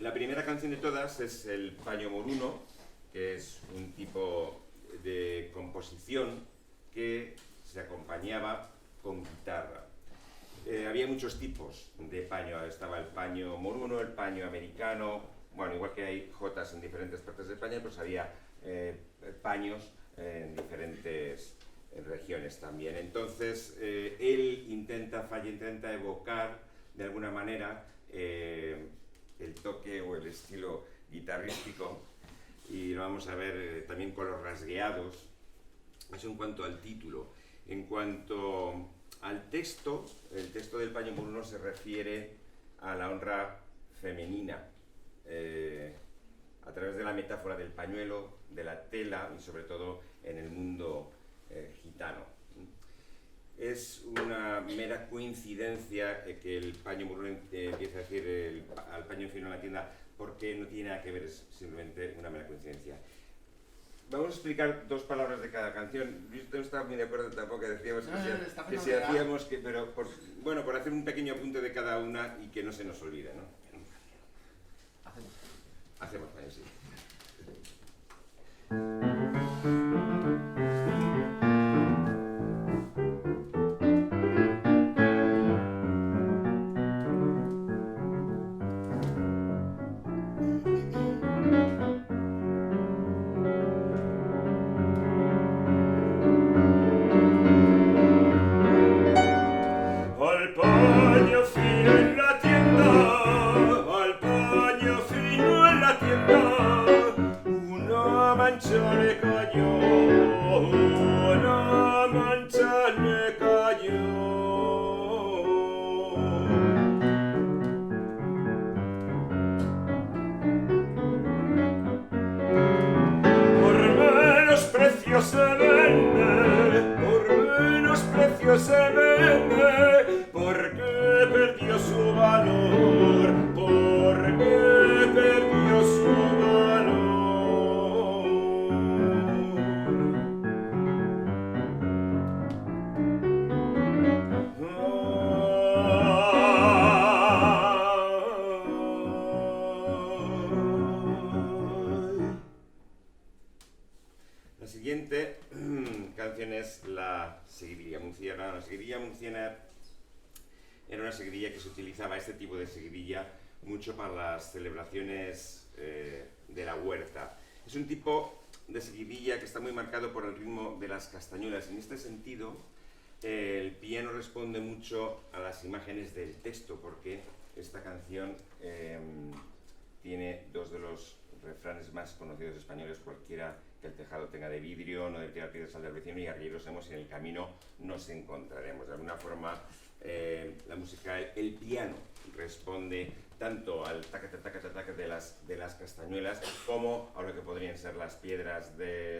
La primera canción de todas es el Paño Moruno, que es un tipo de composición que se acompañaba con guitarra. Había muchos tipos de paño, estaba el paño moruno, el paño americano, bueno, igual que hay jotas en diferentes partes de España, pues había paños en diferentes regiones también. Entonces, Falla intenta evocar de alguna manera el toque o el estilo guitarrístico, y lo vamos a ver también con los rasgueados. Eso en cuanto al título. En cuanto al texto, el texto del Paño Moruno se refiere a la honra femenina, a través de la metáfora del pañuelo, de la tela y sobre todo en el mundo gitano. Es una mera coincidencia que el Paño Moruno empiece a decir al paño fino en la tienda, porque no tiene nada que ver, es simplemente una mera coincidencia. Vamos a explicar 2 palabras de cada canción. Yo no estaba muy de acuerdo tampoco, que decíamos que si hacíamos, pero por hacer un pequeño apunte de cada una y que no se nos olvide, ¿no? Hacemos paño, sí. Al paño fino en la tienda, al paño fino en la tienda, una mancha le cayó, una mancha le cayó. Por menos precio se vende, por menos precio se vende, porque perdió su valor, porque perdió su valor. siguiente canción es la seguidilla murciana. La seguidilla murciana era una seguidilla que se utilizaba, este tipo de seguidilla, mucho para las celebraciones de la huerta. Es un tipo de seguidilla que está muy marcado por el ritmo de las castañuelas. En este sentido, el piano responde mucho a las imágenes del texto, porque esta canción tiene dos de los refranes más conocidos españoles: cualquiera que el tejado tenga de vidrio, no debe tirar piedras al del vecino, y arrieros hemos y en el camino nos encontraremos. De alguna forma, la música, el piano responde tanto al taca de las castañuelas, como a lo que podrían ser las piedras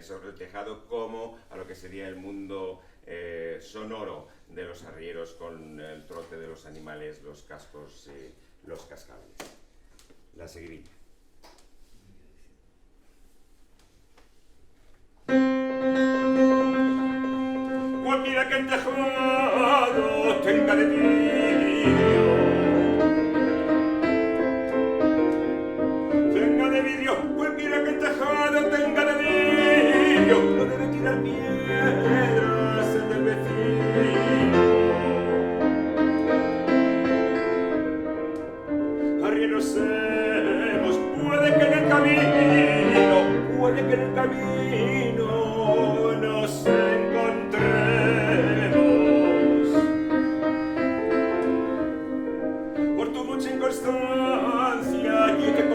sobre el tejado, como a lo que sería el mundo sonoro de los arrieros con el trote de los animales, los cascos y los cascabeles. La seguidilla. Cualquiera que el tejado tenga de vidrio, cualquiera que el tejado tenga de vidrio, no debe tirar piedras al del vecino. Arrieros hemos, puede que en el camino nos encontremos. Por tu mucha inconstancia yo te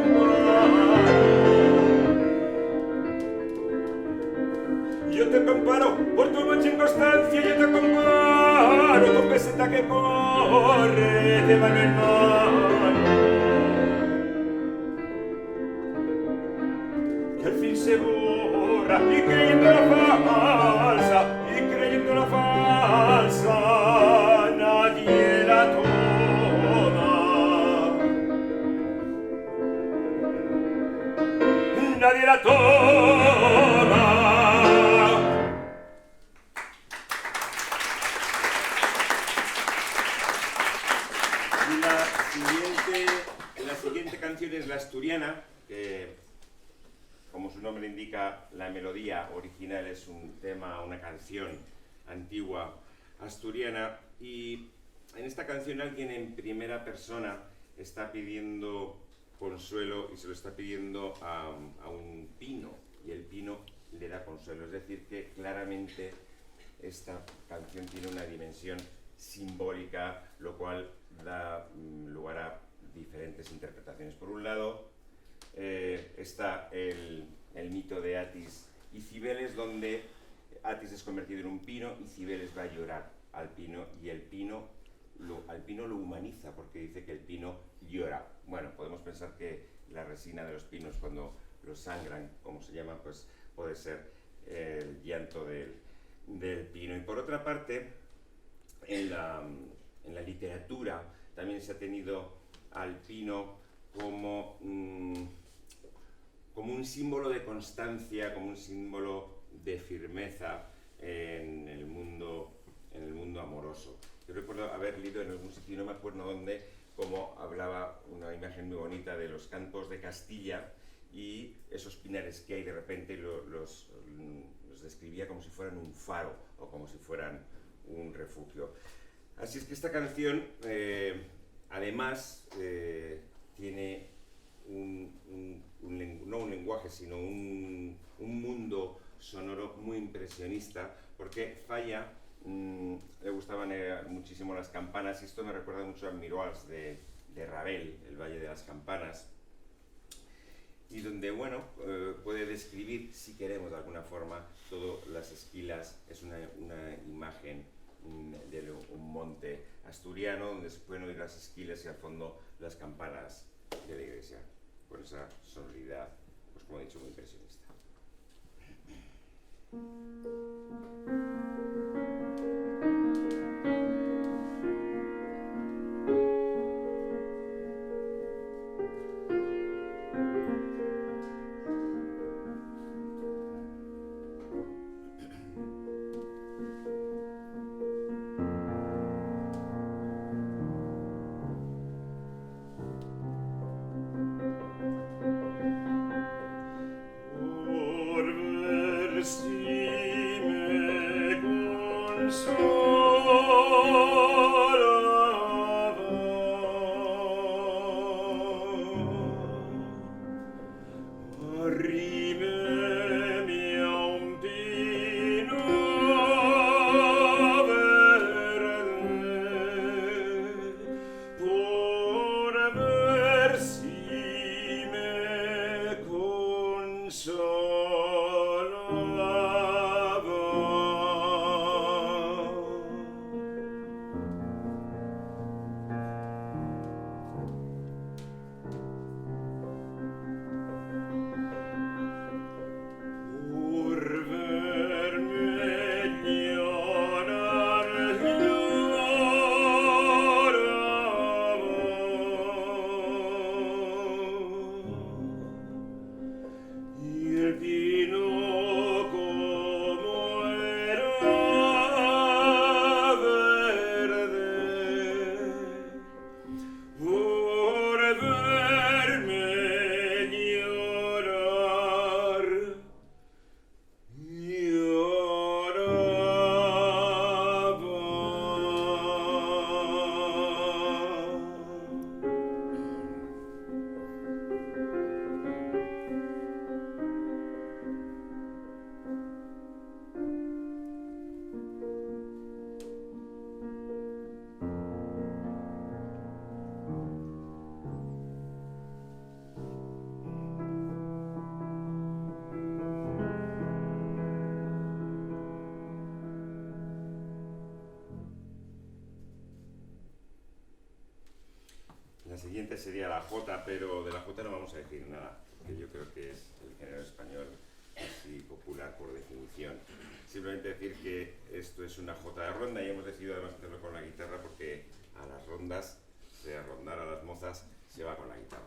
comparo, por tu mucha inconstancia yo te comparo con peseta que corre de mano en mano, que al fin se borra y creyendo la falsa nadie la toma, nadie la toma. La siguiente canción es la asturiana, que, como su nombre indica, la melodía original es un tema, una canción antigua asturiana, y en esta canción alguien en primera persona está pidiendo consuelo y se lo está pidiendo a un pino, y el pino le da consuelo. Es decir, que claramente esta canción tiene una dimensión simbólica, lo cual da lugar a diferentes interpretaciones. Por un lado está el mito de Atis y Cibeles, donde Atis es convertido en un pino y Cibeles va a llorar al pino, y al pino lo humaniza, porque dice que el pino llora. Bueno, podemos pensar que la resina de los pinos, cuando los sangran, como se llama, pues puede ser el llanto del pino. Y por otra parte, en la literatura también se ha tenido al pino como un símbolo de constancia, como un símbolo de firmeza en el mundo amoroso. Yo recuerdo haber leído en algún sitio, no me acuerdo dónde, cómo hablaba una imagen muy bonita de los campos de Castilla y esos pinares que hay de repente, los describía como si fueran un faro o como si fueran un refugio. Así es que esta canción, además, tiene no un lenguaje, sino un mundo sonoro muy impresionista, porque Falla le gustaban muchísimo las campanas, y esto me recuerda mucho a Miroals de Ravel, el Valle de las Campanas, y donde, bueno, puede describir, si queremos de alguna forma, todas las esquilas. Es una imagen de un monte asturiano donde se pueden oír las esquilas y al fondo las campanas de la iglesia, con esa sonoridad, pues como he dicho, muy impresionista. Por ver si Arrímeme a un pino verde por ver si me La siguiente sería la jota, pero de la jota no vamos a decir nada, porque yo creo que es el género español así popular por definición. Simplemente decir que esto es una jota de ronda y hemos decidido además hacerlo con la guitarra porque a las rondas, sea rondar a las mozas, se va con la guitarra.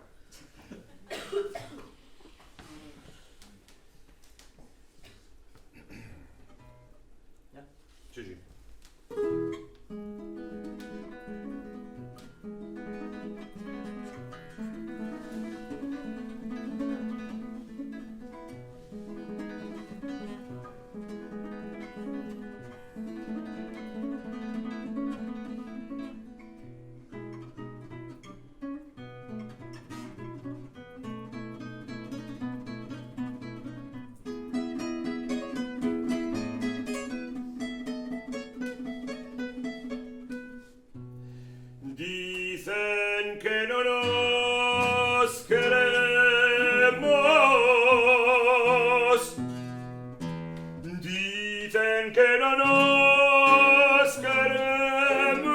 ¿Ya? Sí, sí. Dicen que no nos queremos. Dicen que no nos queremos.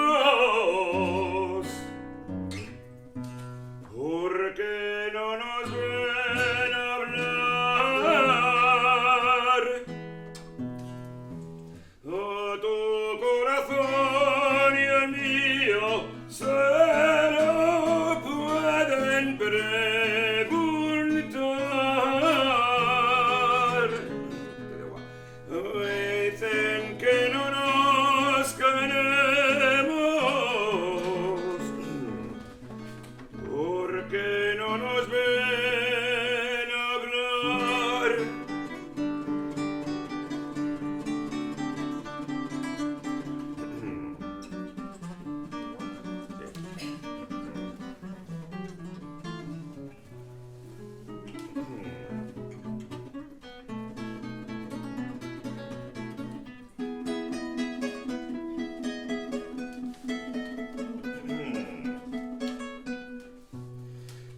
Porque no nos ven hablar. A tu corazón y el mío se lo pueden preguntar. Dicen que no nos queremos porque no nos ven hablar.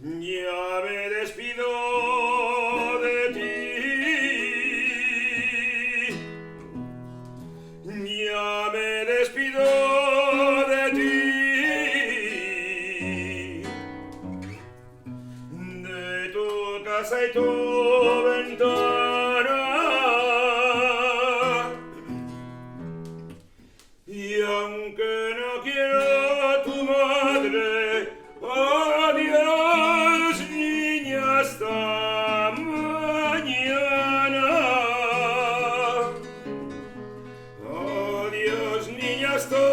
Ya me despido de ti. Ya me despido de ti. De tu casa y tu ventana. Y aunque no quiera tu madre, adiós niña hasta mañana. Adiós niña hasta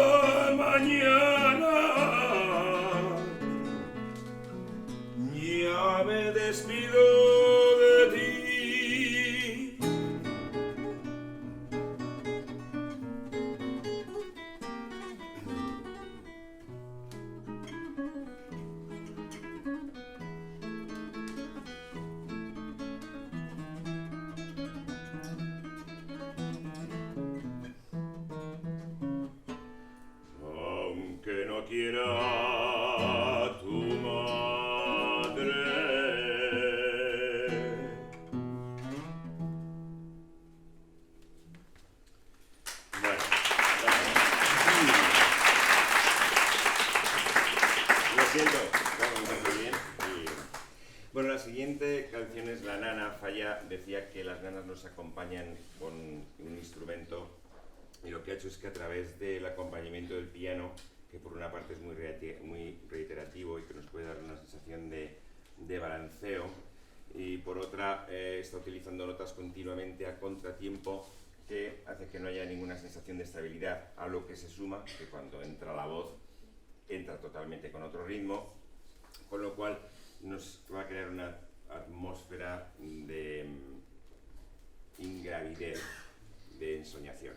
mañana. Ya me despido de ti. quiera tu madre. Bueno, lo siento, vamos a hacer bien. Bueno, la siguiente canción es La Nana. Falla decía que las nanas nos acompañan con un instrumento, y lo que ha hecho es que a través del acompañamiento del piano, que por una parte es muy reiterativo y que nos puede dar una sensación de balanceo, y por otra está utilizando notas continuamente a contratiempo, que hace que no haya ninguna sensación de estabilidad, a lo que se suma que cuando entra la voz entra totalmente con otro ritmo, con lo cual nos va a crear una atmósfera de ingravidez, de ensoñación.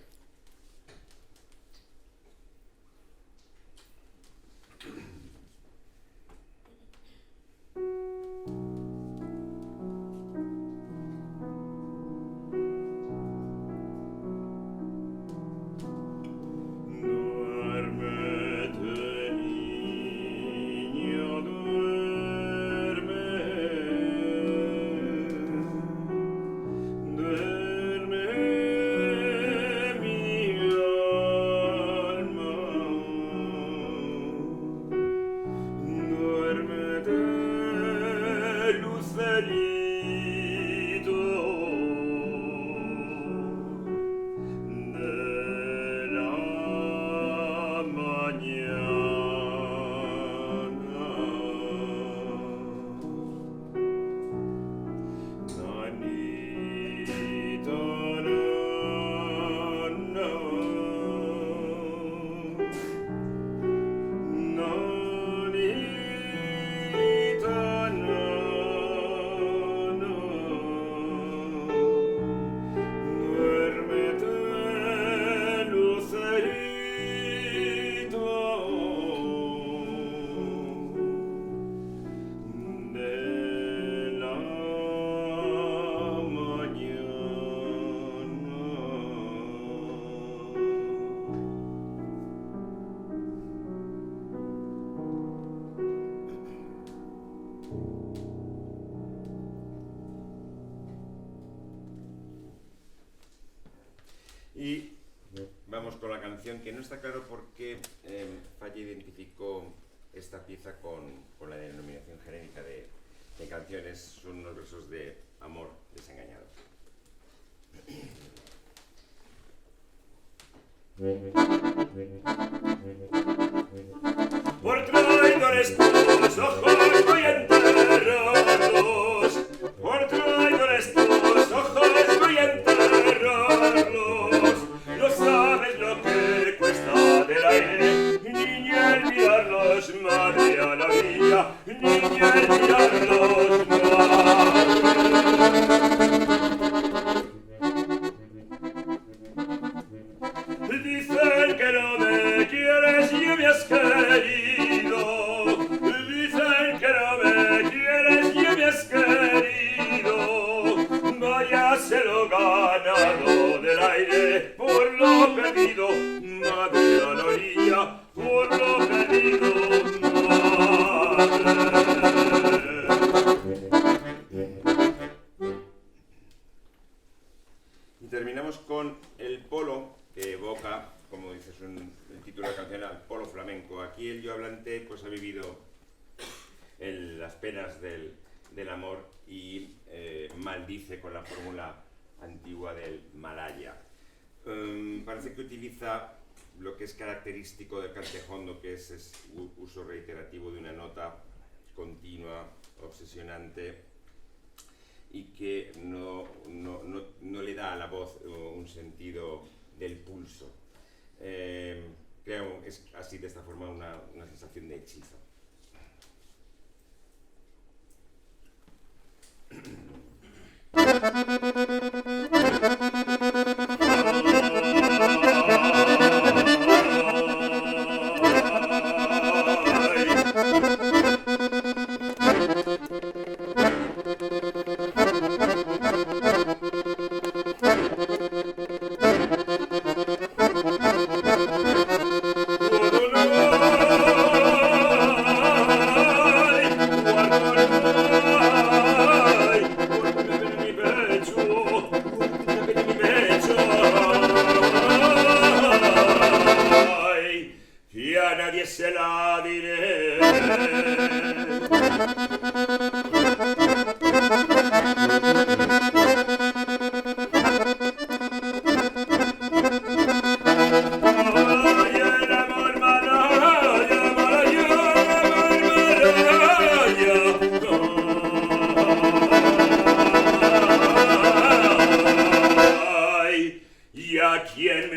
Y vamos con la canción, que no está claro por qué Falla identificó esta pieza con la denominación genérica de canciones. Son unos versos de amor desengañado. Por traidores tus ojos voy a enterrarlos, por traidores tus ojos voy a enterrarlos. No sabes lo que cuesta del aire, niña, el mirarlos, madre a la orilla, niña, el mirarlos, madre. Dicen que no me quieres y me has querido. Dicen que no me quieres y me has querido. Váyase lo ganado del aire por lo perdido, madre a la orilla, por lo perdido, madre. Y terminamos con El Polo, que evoca, como dices el título de la canción, al polo flamenco. Aquí el yo hablante pues ha vivido las penas del amor y maldice con la fórmula antigua del Malaya. Parece que utiliza lo que es característico del cantejondo, que es uso reiterativo de una nota continua, obsesionante, y que no le da a la voz un sentido del pulso. Creo es así, de esta forma, una sensación de hechizo.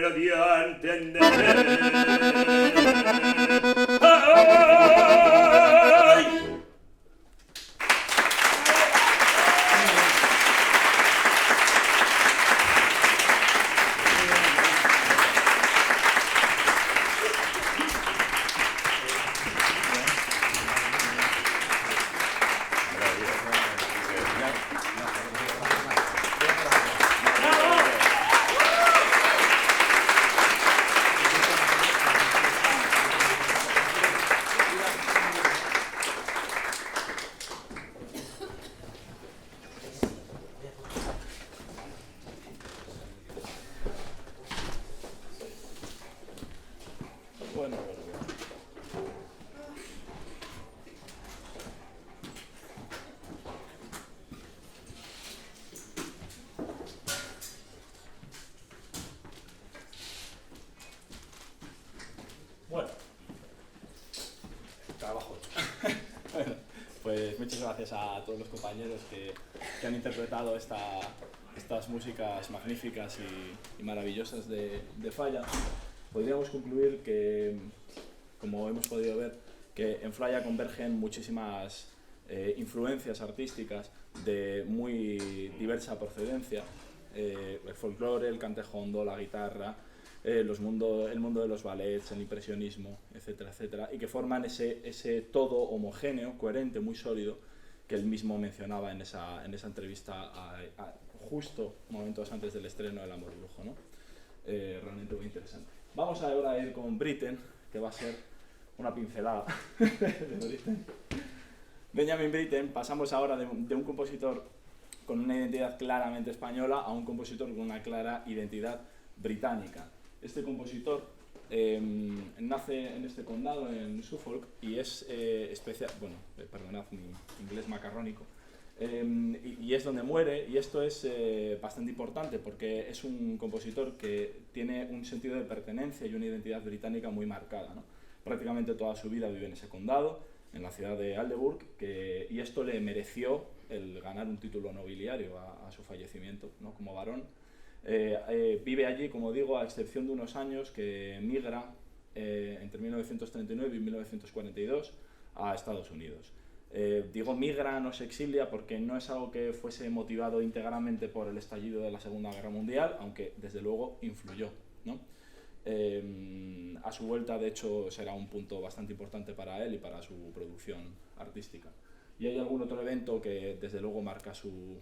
lo dio a entender. ¡Ay! Bueno, trabajo hecho. Bueno, pues muchas gracias a todos los compañeros que han interpretado estas músicas magníficas y maravillosas de Falla. Podríamos concluir que, como hemos podido ver, que en Falla convergen muchísimas influencias artísticas de muy diversa procedencia. El folclore, el cantejondo, la guitarra, el mundo de los ballets, el impresionismo, etcétera, etcétera, y que forman ese todo homogéneo, coherente, muy sólido, que él mismo mencionaba en esa entrevista justo momentos antes del estreno del Amor y Lujo, ¿no? Realmente muy interesante. Vamos ahora a ir con Britten, que va a ser una pincelada de Britten. Benjamin Britten, pasamos ahora de un compositor con una identidad claramente española a un compositor con una clara identidad británica. Este compositor nace en este condado, en Suffolk, y es especial, bueno, perdonad mi inglés macarrónico, y es donde muere, y esto es bastante importante porque es un compositor que tiene un sentido de pertenencia y una identidad británica muy marcada, ¿no? Prácticamente toda su vida vive en ese condado, en la ciudad de Aldeburgh, y esto le mereció el ganar un título nobiliario a su fallecimiento, ¿no? Como varón. Vive allí, como digo, a excepción de unos años que migra entre 1939 y 1942 a Estados Unidos. Digo migra, no se exilia, porque no es algo que fuese motivado íntegramente por el estallido de la Segunda Guerra Mundial, aunque desde luego influyó, ¿no? A su vuelta, de hecho, será un punto bastante importante para él y para su producción artística. Y hay algún otro evento que desde luego marca su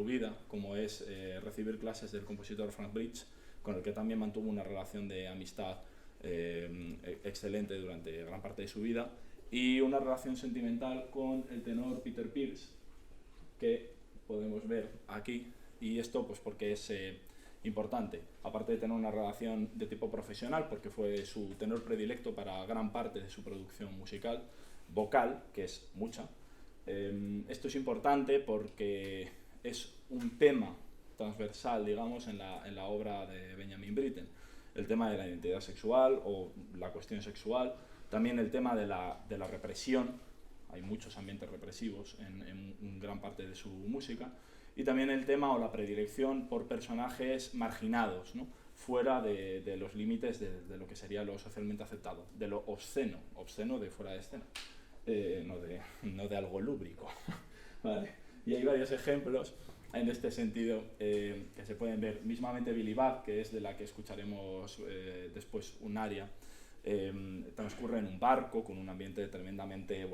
vida, como es recibir clases del compositor Frank Bridge, con el que también mantuvo una relación de amistad excelente durante gran parte de su vida, y una relación sentimental con el tenor Peter Pears, que podemos ver aquí, y esto pues porque es importante, aparte de tener una relación de tipo profesional, porque fue su tenor predilecto para gran parte de su producción musical, vocal, que es mucha. Esto es importante porque es un tema transversal, digamos, en la obra de Benjamin Britten. El tema de la identidad sexual o la cuestión sexual, también el tema de la represión, hay muchos ambientes represivos en gran parte de su música, y también el tema o la predilección por personajes marginados, ¿no? Fuera de los límites de lo que sería lo socialmente aceptado, de lo obsceno de fuera de escena, no de algo lúbrico. ¿Vale? Y hay varios ejemplos en este sentido que se pueden ver. Mismamente Billy Budd, que es de la que escucharemos después un aria, transcurre en un barco con un ambiente tremendamente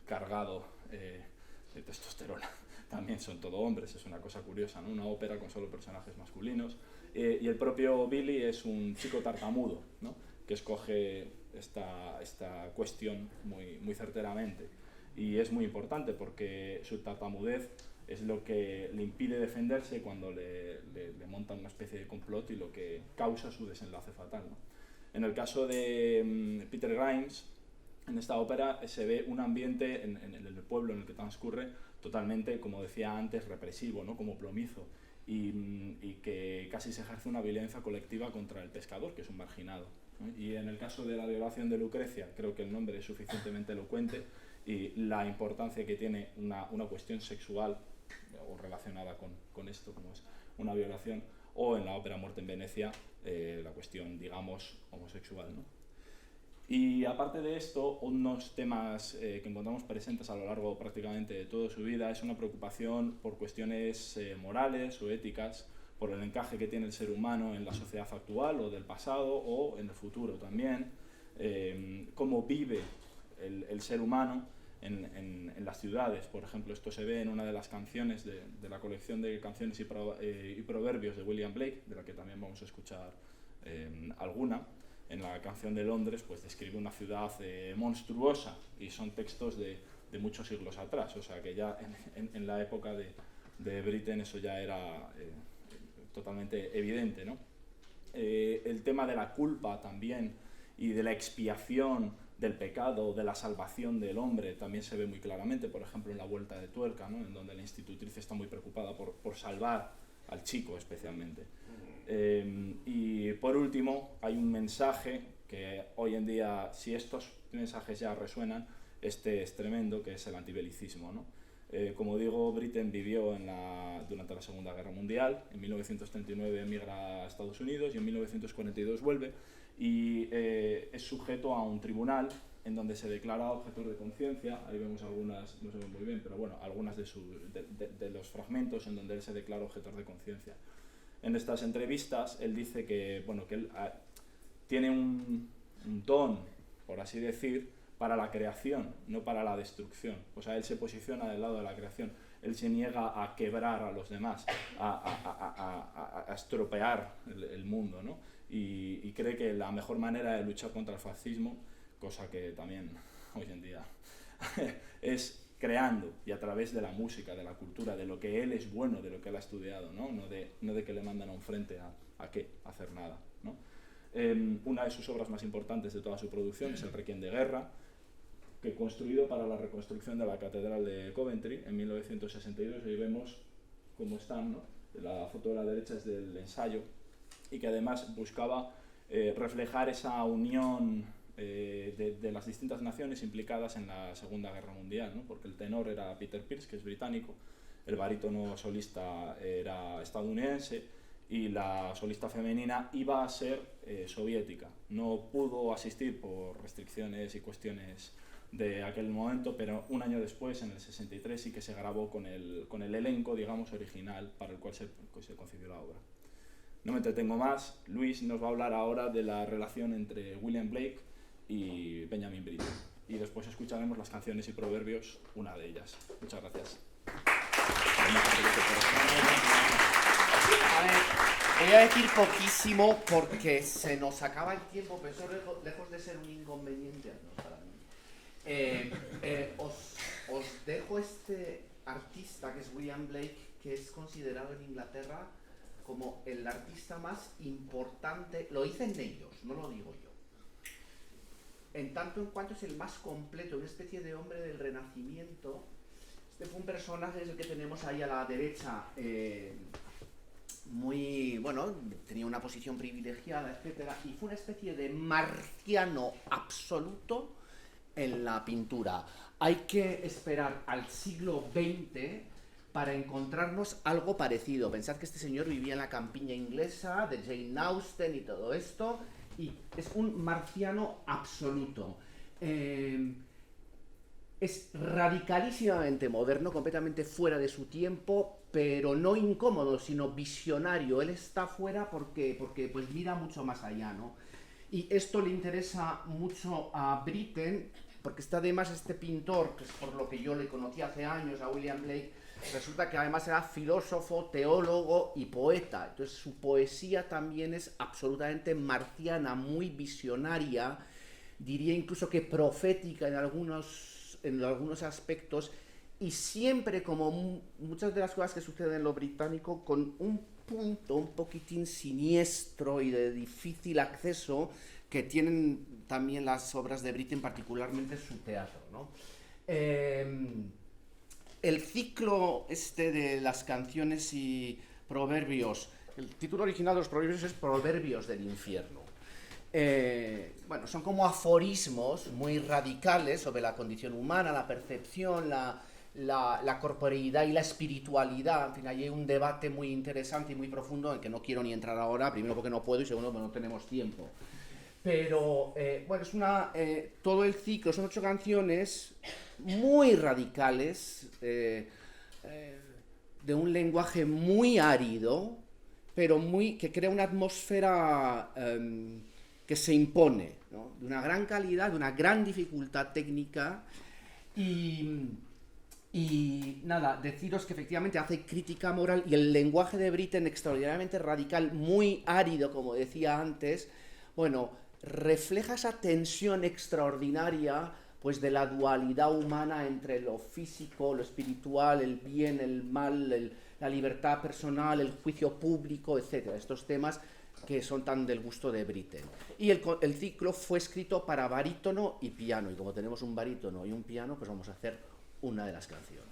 cargado de testosterona. También son todo hombres, es una cosa curiosa, ¿no? Una ópera con solo personajes masculinos. Y el propio Billy es un chico tartamudo, ¿no? Que escoge esta cuestión muy certeramente. Y es muy importante porque su tartamudez es lo que le impide defenderse cuando le montan una especie de complot y lo que causa su desenlace fatal, ¿no? En el caso de Peter Grimes, en esta ópera se ve un ambiente en el pueblo en el que transcurre totalmente, como decía antes, represivo, ¿no? Como plomizo, y que casi se ejerce una violencia colectiva contra el pescador, que es un marginado, ¿no? Y en el caso de la violación de Lucrecia, creo que el nombre es suficientemente elocuente, y la importancia que tiene una cuestión sexual o relacionada con esto, como es una violación, o en la ópera Muerte en Venecia, la cuestión, digamos, homosexual, ¿no? Y aparte de esto, unos temas que encontramos presentes a lo largo prácticamente de toda su vida es una preocupación por cuestiones morales o éticas, por el encaje que tiene el ser humano en la sociedad actual o del pasado o en el futuro también, cómo vive el ser humano en las ciudades. Por ejemplo, esto se ve en una de las canciones de la colección de canciones y proverbios de William Blake, de la que también vamos a escuchar alguna. En la canción de Londres, pues describe una ciudad monstruosa, y son textos de muchos siglos atrás, o sea que ya en la época de Britten eso ya era totalmente evidente, ¿no? El tema de la culpa también y de la expiación del pecado, de la salvación del hombre, también se ve muy claramente, por ejemplo, en La Vuelta de Tuerca, ¿no? En donde la institutriz está muy preocupada por salvar al chico especialmente. Y por último, hay un mensaje que hoy en día, si estos mensajes ya resuenan, este es tremendo, que es el antibelicismo, ¿no? Como digo, Britten vivió durante la Segunda Guerra Mundial. En 1939 emigra a Estados Unidos y en 1942 vuelve, y es sujeto a un tribunal en donde se declara objetor de conciencia. Ahí vemos algunas, no se ven muy bien, pero bueno, algunas de los fragmentos en donde él se declara objetor de conciencia. En estas entrevistas él dice que, bueno, que él tiene un don, por así decir, para la creación, no para la destrucción. O sea, él se posiciona del lado de la creación. Él se niega a quebrar a los demás, a estropear el mundo, ¿no? Y cree que la mejor manera de luchar contra el fascismo, cosa que también hoy en día es creando, y a través de la música, de la cultura, de lo que él es bueno, de lo que él ha estudiado, ¿no? No de que le mandan a un frente a qué, a hacer nada, ¿no? Una de sus obras más importantes de toda su producción es el Requiem de Guerra, que construido para la reconstrucción de la Catedral de Coventry en 1962, y vemos cómo están, ¿no? La foto de la derecha es del ensayo, y que además buscaba reflejar esa unión de las distintas naciones implicadas en la Segunda Guerra Mundial, ¿no? Porque el tenor era Peter Pears, que es británico, el barítono solista era estadounidense, y la solista femenina iba a ser soviética. No pudo asistir por restricciones y cuestiones de aquel momento, pero un año después, en el 63, sí que se grabó con el elenco, digamos, original para el cual se concibió la obra. No me entretengo más. Luis nos va a hablar ahora de la relación entre William Blake y Benjamin Britten, y después escucharemos las canciones y proverbios, una de ellas. Muchas gracias. A ver, voy a decir poquísimo porque se nos acaba el tiempo, pero eso lejos de ser un inconveniente, no, para mí. Os dejo este artista que es William Blake, que es considerado en Inglaterra como el artista más importante. Lo dicen ellos, no lo digo yo. En tanto en cuanto es el más completo, una especie de hombre del Renacimiento. Este fue un personaje, es el que tenemos ahí a la derecha, muy, bueno, tenía una posición privilegiada, etcétera, y fue una especie de marciano absoluto en la pintura. Hay que esperar al siglo XX para encontrarnos algo parecido. Pensad que este señor vivía en la campiña inglesa, de Jane Austen y todo esto, y es un marciano absoluto. Es radicalísimamente moderno, completamente fuera de su tiempo, pero no incómodo, sino visionario. Él está fuera porque pues mira mucho más allá, ¿no? Y esto le interesa mucho a Britten, porque está además este pintor, que es por lo que yo le conocí hace años, a William Blake, resulta que además era filósofo, teólogo y poeta. Entonces su poesía también es absolutamente marciana, muy visionaria, diría incluso que profética en algunos aspectos, y siempre, como muchas de las cosas que suceden en lo británico, con un punto un poquitín siniestro y de difícil acceso que tienen también las obras de Britten, particularmente su teatro, ¿no? El ciclo este de las canciones y proverbios, el título original de los proverbios es Proverbios del Infierno. Bueno, son como aforismos muy radicales sobre la condición humana, la percepción, la corporeidad y la espiritualidad. En fin, hay un debate muy interesante y muy profundo en que no quiero ni entrar ahora, primero porque no puedo y segundo porque no tenemos tiempo. Pero, bueno, es todo el ciclo, son 8 canciones muy radicales, de un lenguaje muy árido, pero que crea una atmósfera que se impone, ¿no? De una gran calidad, de una gran dificultad técnica. Y nada, deciros que efectivamente hace crítica moral y el lenguaje de Britten extraordinariamente radical, muy árido, como decía antes, bueno, refleja esa tensión extraordinaria pues de la dualidad humana entre lo físico, lo espiritual, el bien, el mal, la libertad personal, el juicio público, etc. Estos temas que son tan del gusto de Britten. Y el ciclo fue escrito para barítono y piano, y como tenemos un barítono y un piano, pues vamos a hacer una de las canciones.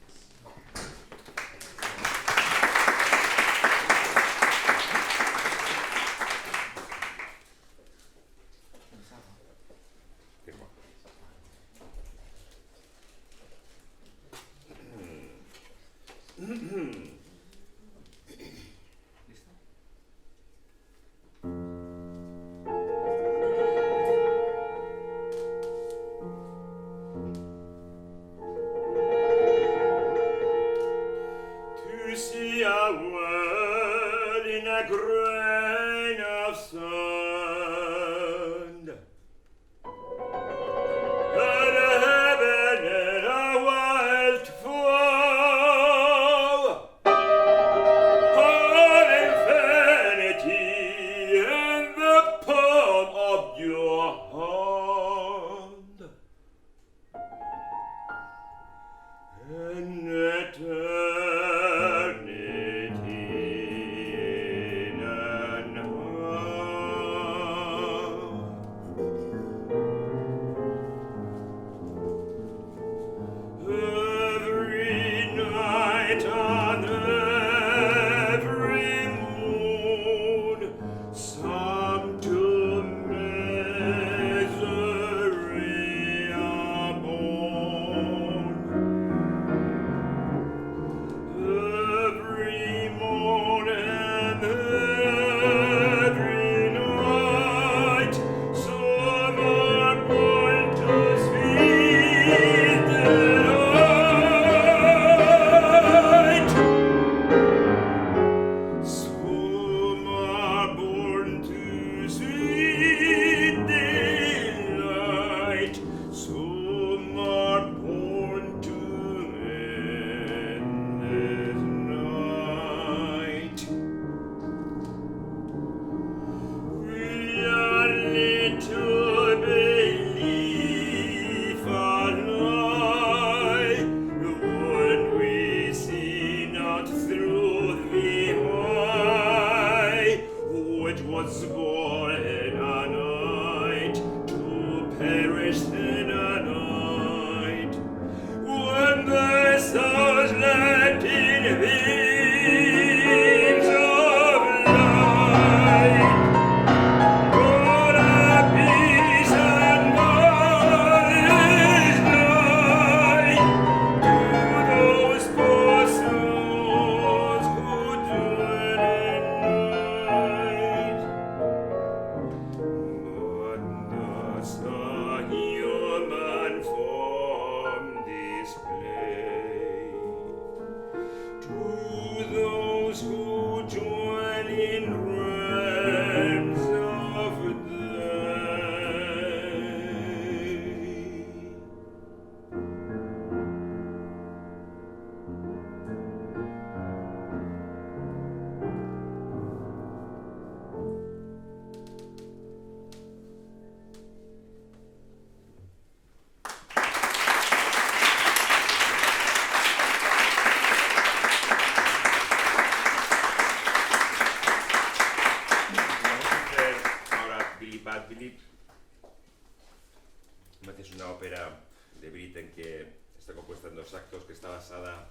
Es una ópera de Britten que está compuesta en 2 actos, que está basada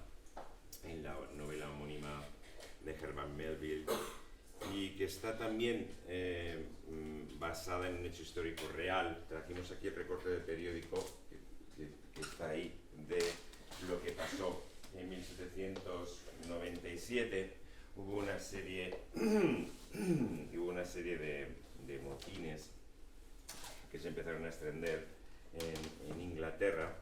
en la novela homónima de Herman Melville y que está también basada en un hecho histórico real. Trajimos aquí el recorte del periódico que está ahí, de lo que pasó en 1797, hubo una serie de motines que se empezaron a extender en Inglaterra,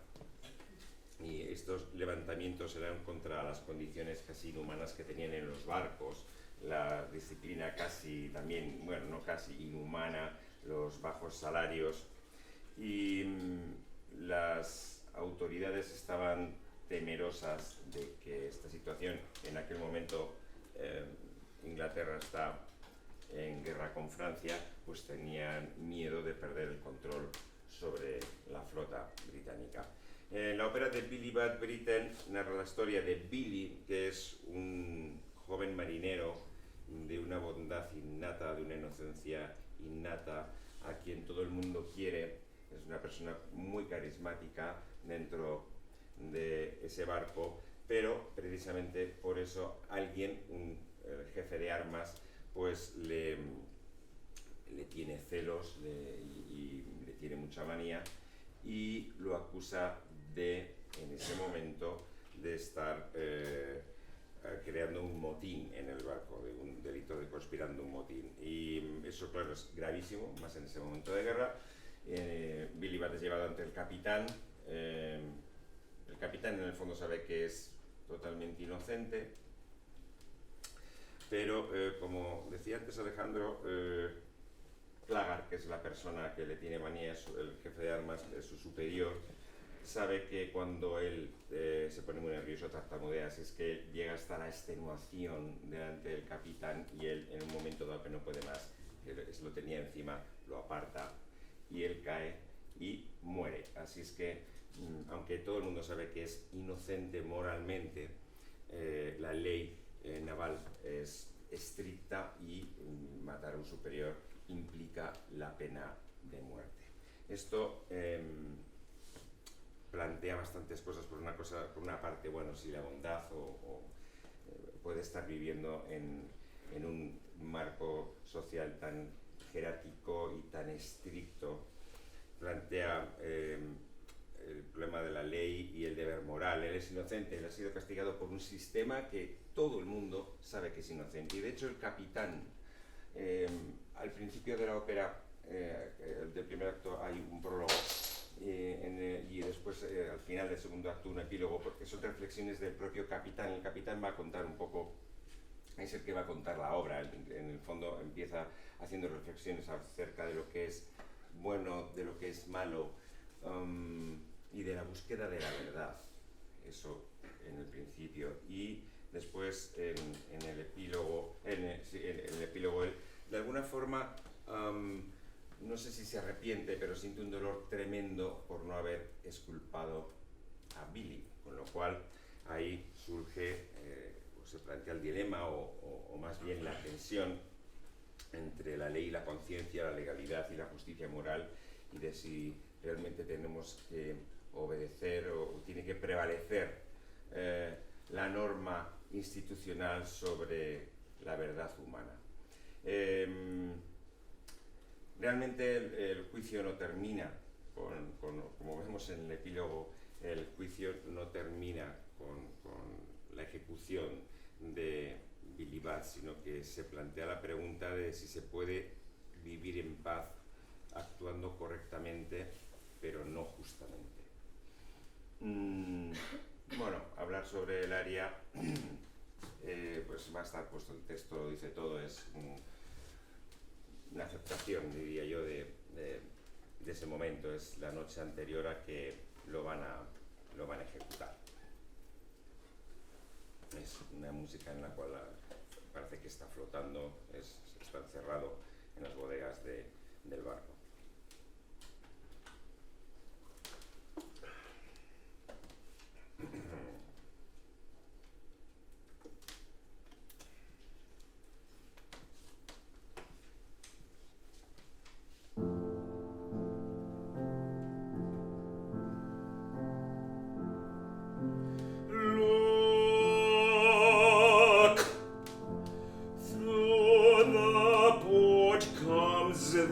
y estos levantamientos eran contra las condiciones casi inhumanas que tenían en los barcos, la disciplina casi también, bueno, no casi inhumana, los bajos salarios, y las autoridades estaban temerosas de que esta situación, en aquel momento Inglaterra está en guerra con Francia, pues tenían miedo de perder el control sobre la flota británica. La ópera de Billy Bat Britain narra la historia de Billy, que es un joven marinero de una bondad innata, de una inocencia innata, a quien todo el mundo quiere. Es una persona muy carismática dentro de ese barco, pero precisamente por eso alguien, un jefe de armas, pues le tiene celos y le tiene mucha manía, y lo acusa de, en ese momento, de estar creando un motín en el barco, de un delito de conspirando un motín. Y eso, claro, es gravísimo, más en ese momento de guerra. Billy Bat es llevado ante el capitán. El capitán, en el fondo, sabe que es totalmente inocente, pero, como decía antes Alejandro, Claggart, que es la persona que le tiene manía, el jefe de armas, es su superior, sabe que cuando él se pone muy nervioso, tartamudea, así es que llega hasta la extenuación delante del capitán, y él, en un momento dado que no puede más, que se lo tenía encima, lo aparta y él cae y muere. Así es que, aunque todo el mundo sabe que es inocente moralmente, la ley naval es estricta, y matar a un superior implica la pena de muerte. Esto plantea bastantes cosas. Por una parte, bueno, si la bondad puede estar viviendo en un marco social tan jerárquico y tan estricto, plantea el problema de la ley y el deber moral. Él es inocente, él ha sido castigado por un sistema que todo el mundo sabe que es inocente. Y de hecho el capitán, al principio de la ópera, del primer acto, hay un prólogo, y después al final del segundo acto un epílogo, porque son reflexiones del propio capitán. El capitán va a contar un poco, es el que va a contar la obra. En el fondo empieza haciendo reflexiones acerca de lo que es bueno, de lo que es malo, y de la búsqueda de la verdad. Eso en el principio, y después en el epílogo, él, de alguna forma, no sé si se arrepiente, pero siente un dolor tremendo por no haber exculpado a Billy, con lo cual ahí surge, se plantea el dilema, o más bien la tensión entre la ley y la conciencia, la legalidad y la justicia moral, y de si realmente tenemos que obedecer o tiene que prevalecer la norma institucional sobre la verdad humana. Realmente el juicio no termina como vemos en el epílogo, el juicio no termina con la ejecución de Billy Bat, sino que se plantea la pregunta de si se puede vivir en paz actuando correctamente, pero no justamente. Bueno, hablar sobre el área, pues va a estar puesto, el texto lo dice todo, es una aceptación, diría yo, de ese momento. Es la noche anterior a que lo van a ejecutar. Es una música en la cual parece que está flotando, está encerrado en las bodegas del barco. Look, through the port comes the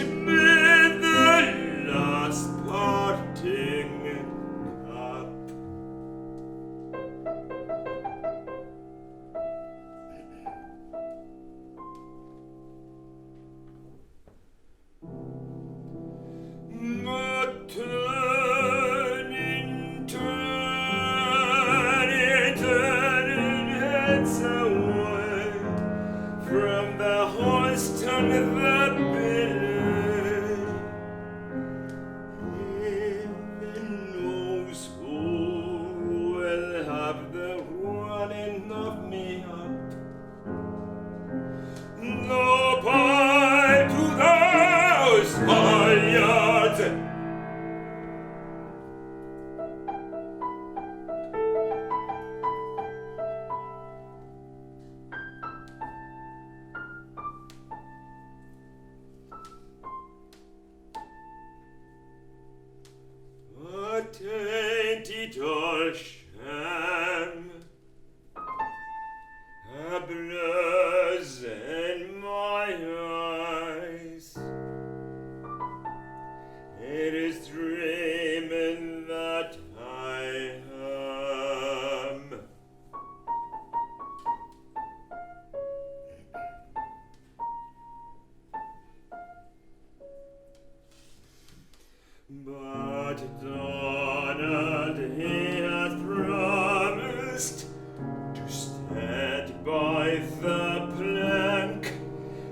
me the last parting cup. But turning heads away from the hoist and the billet. Heaven knows who will have the running of me up. No pipe to those halyards. But ain't it all sham? A blush in my eyes. It is dreaming that I am. But Donald, he hath promised to stand by the plank,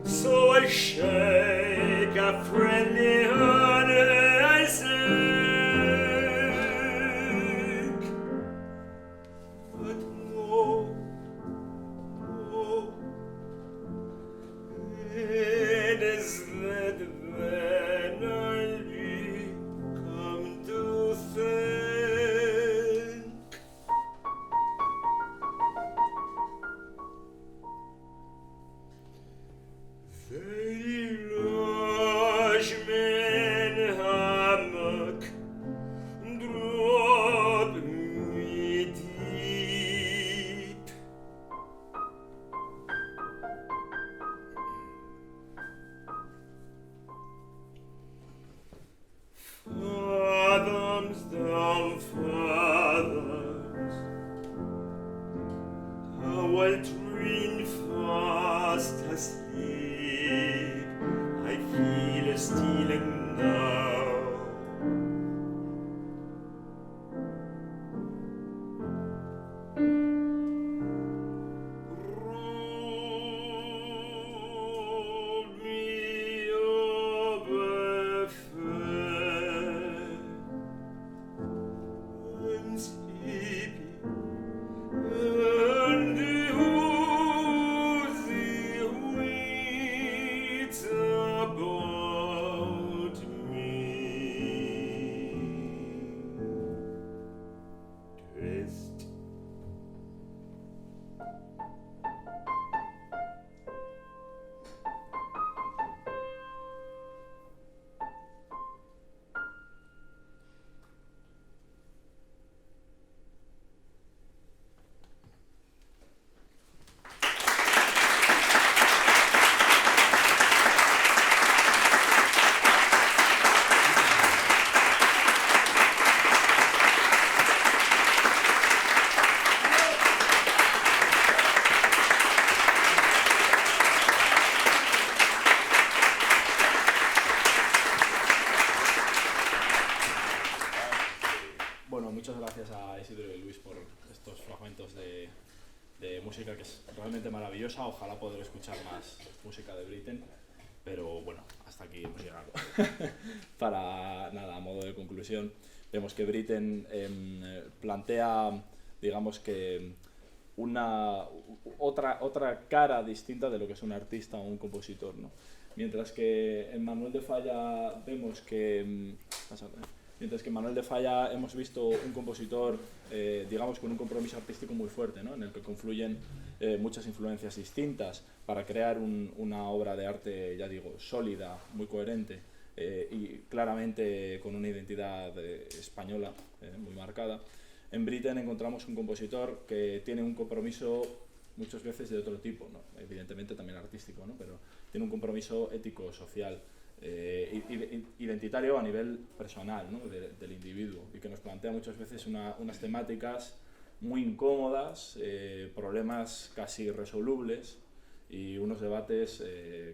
so I shake a friendly hand and I sink. But no, it is that then I'll be come to think. They lodge me in hammock, drop me deep. Fathoms down fathoms, I will dream fast asleep. I feel a stealing now. Roll me over fair. I'm sleepy, and the oozy waits about me. Twist. Bueno, muchas gracias a Isidro y Luis por estos fragmentos de música que es realmente maravillosa. Ojalá poder escuchar más música de Britten, pero bueno, hasta aquí hemos llegado. Para nada, a modo de conclusión, vemos que Britten plantea, digamos que otra cara distinta de lo que es un artista o un compositor, ¿no? Mientras que en Manuel de Falla vemos que hemos visto un compositor, digamos, con un compromiso artístico muy fuerte, ¿no? En el que confluyen muchas influencias distintas para crear una obra de arte, ya digo, sólida, muy coherente y claramente con una identidad española muy marcada. En Britten encontramos un compositor que tiene un compromiso muchas veces de otro tipo, ¿no? Evidentemente también artístico, ¿no? Pero tiene un compromiso ético, social, identitario a nivel personal, ¿no? del individuo, y que nos plantea muchas veces unas temáticas muy incómodas, problemas casi irresolubles y unos debates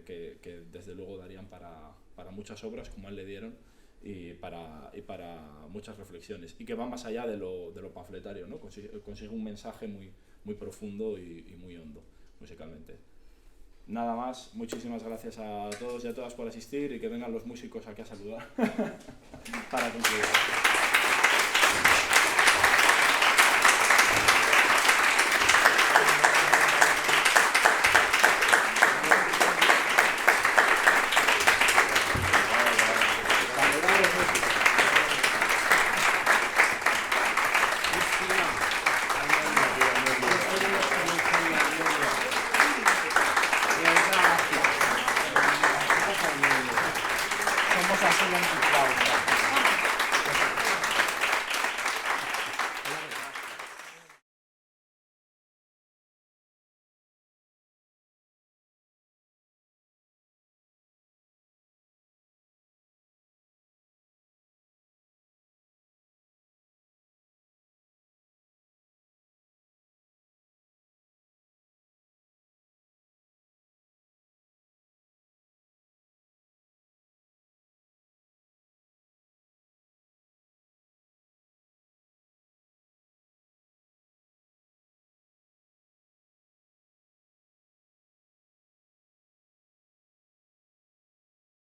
que desde luego darían para muchas obras, como a él le dieron, y para muchas reflexiones, y que van más allá de lo panfletario, ¿no? Consigue un mensaje muy profundo y muy hondo musicalmente. Nada más, muchísimas gracias a todos y a todas por asistir, y que vengan los músicos aquí a saludar para concluir. Somos así anticuados.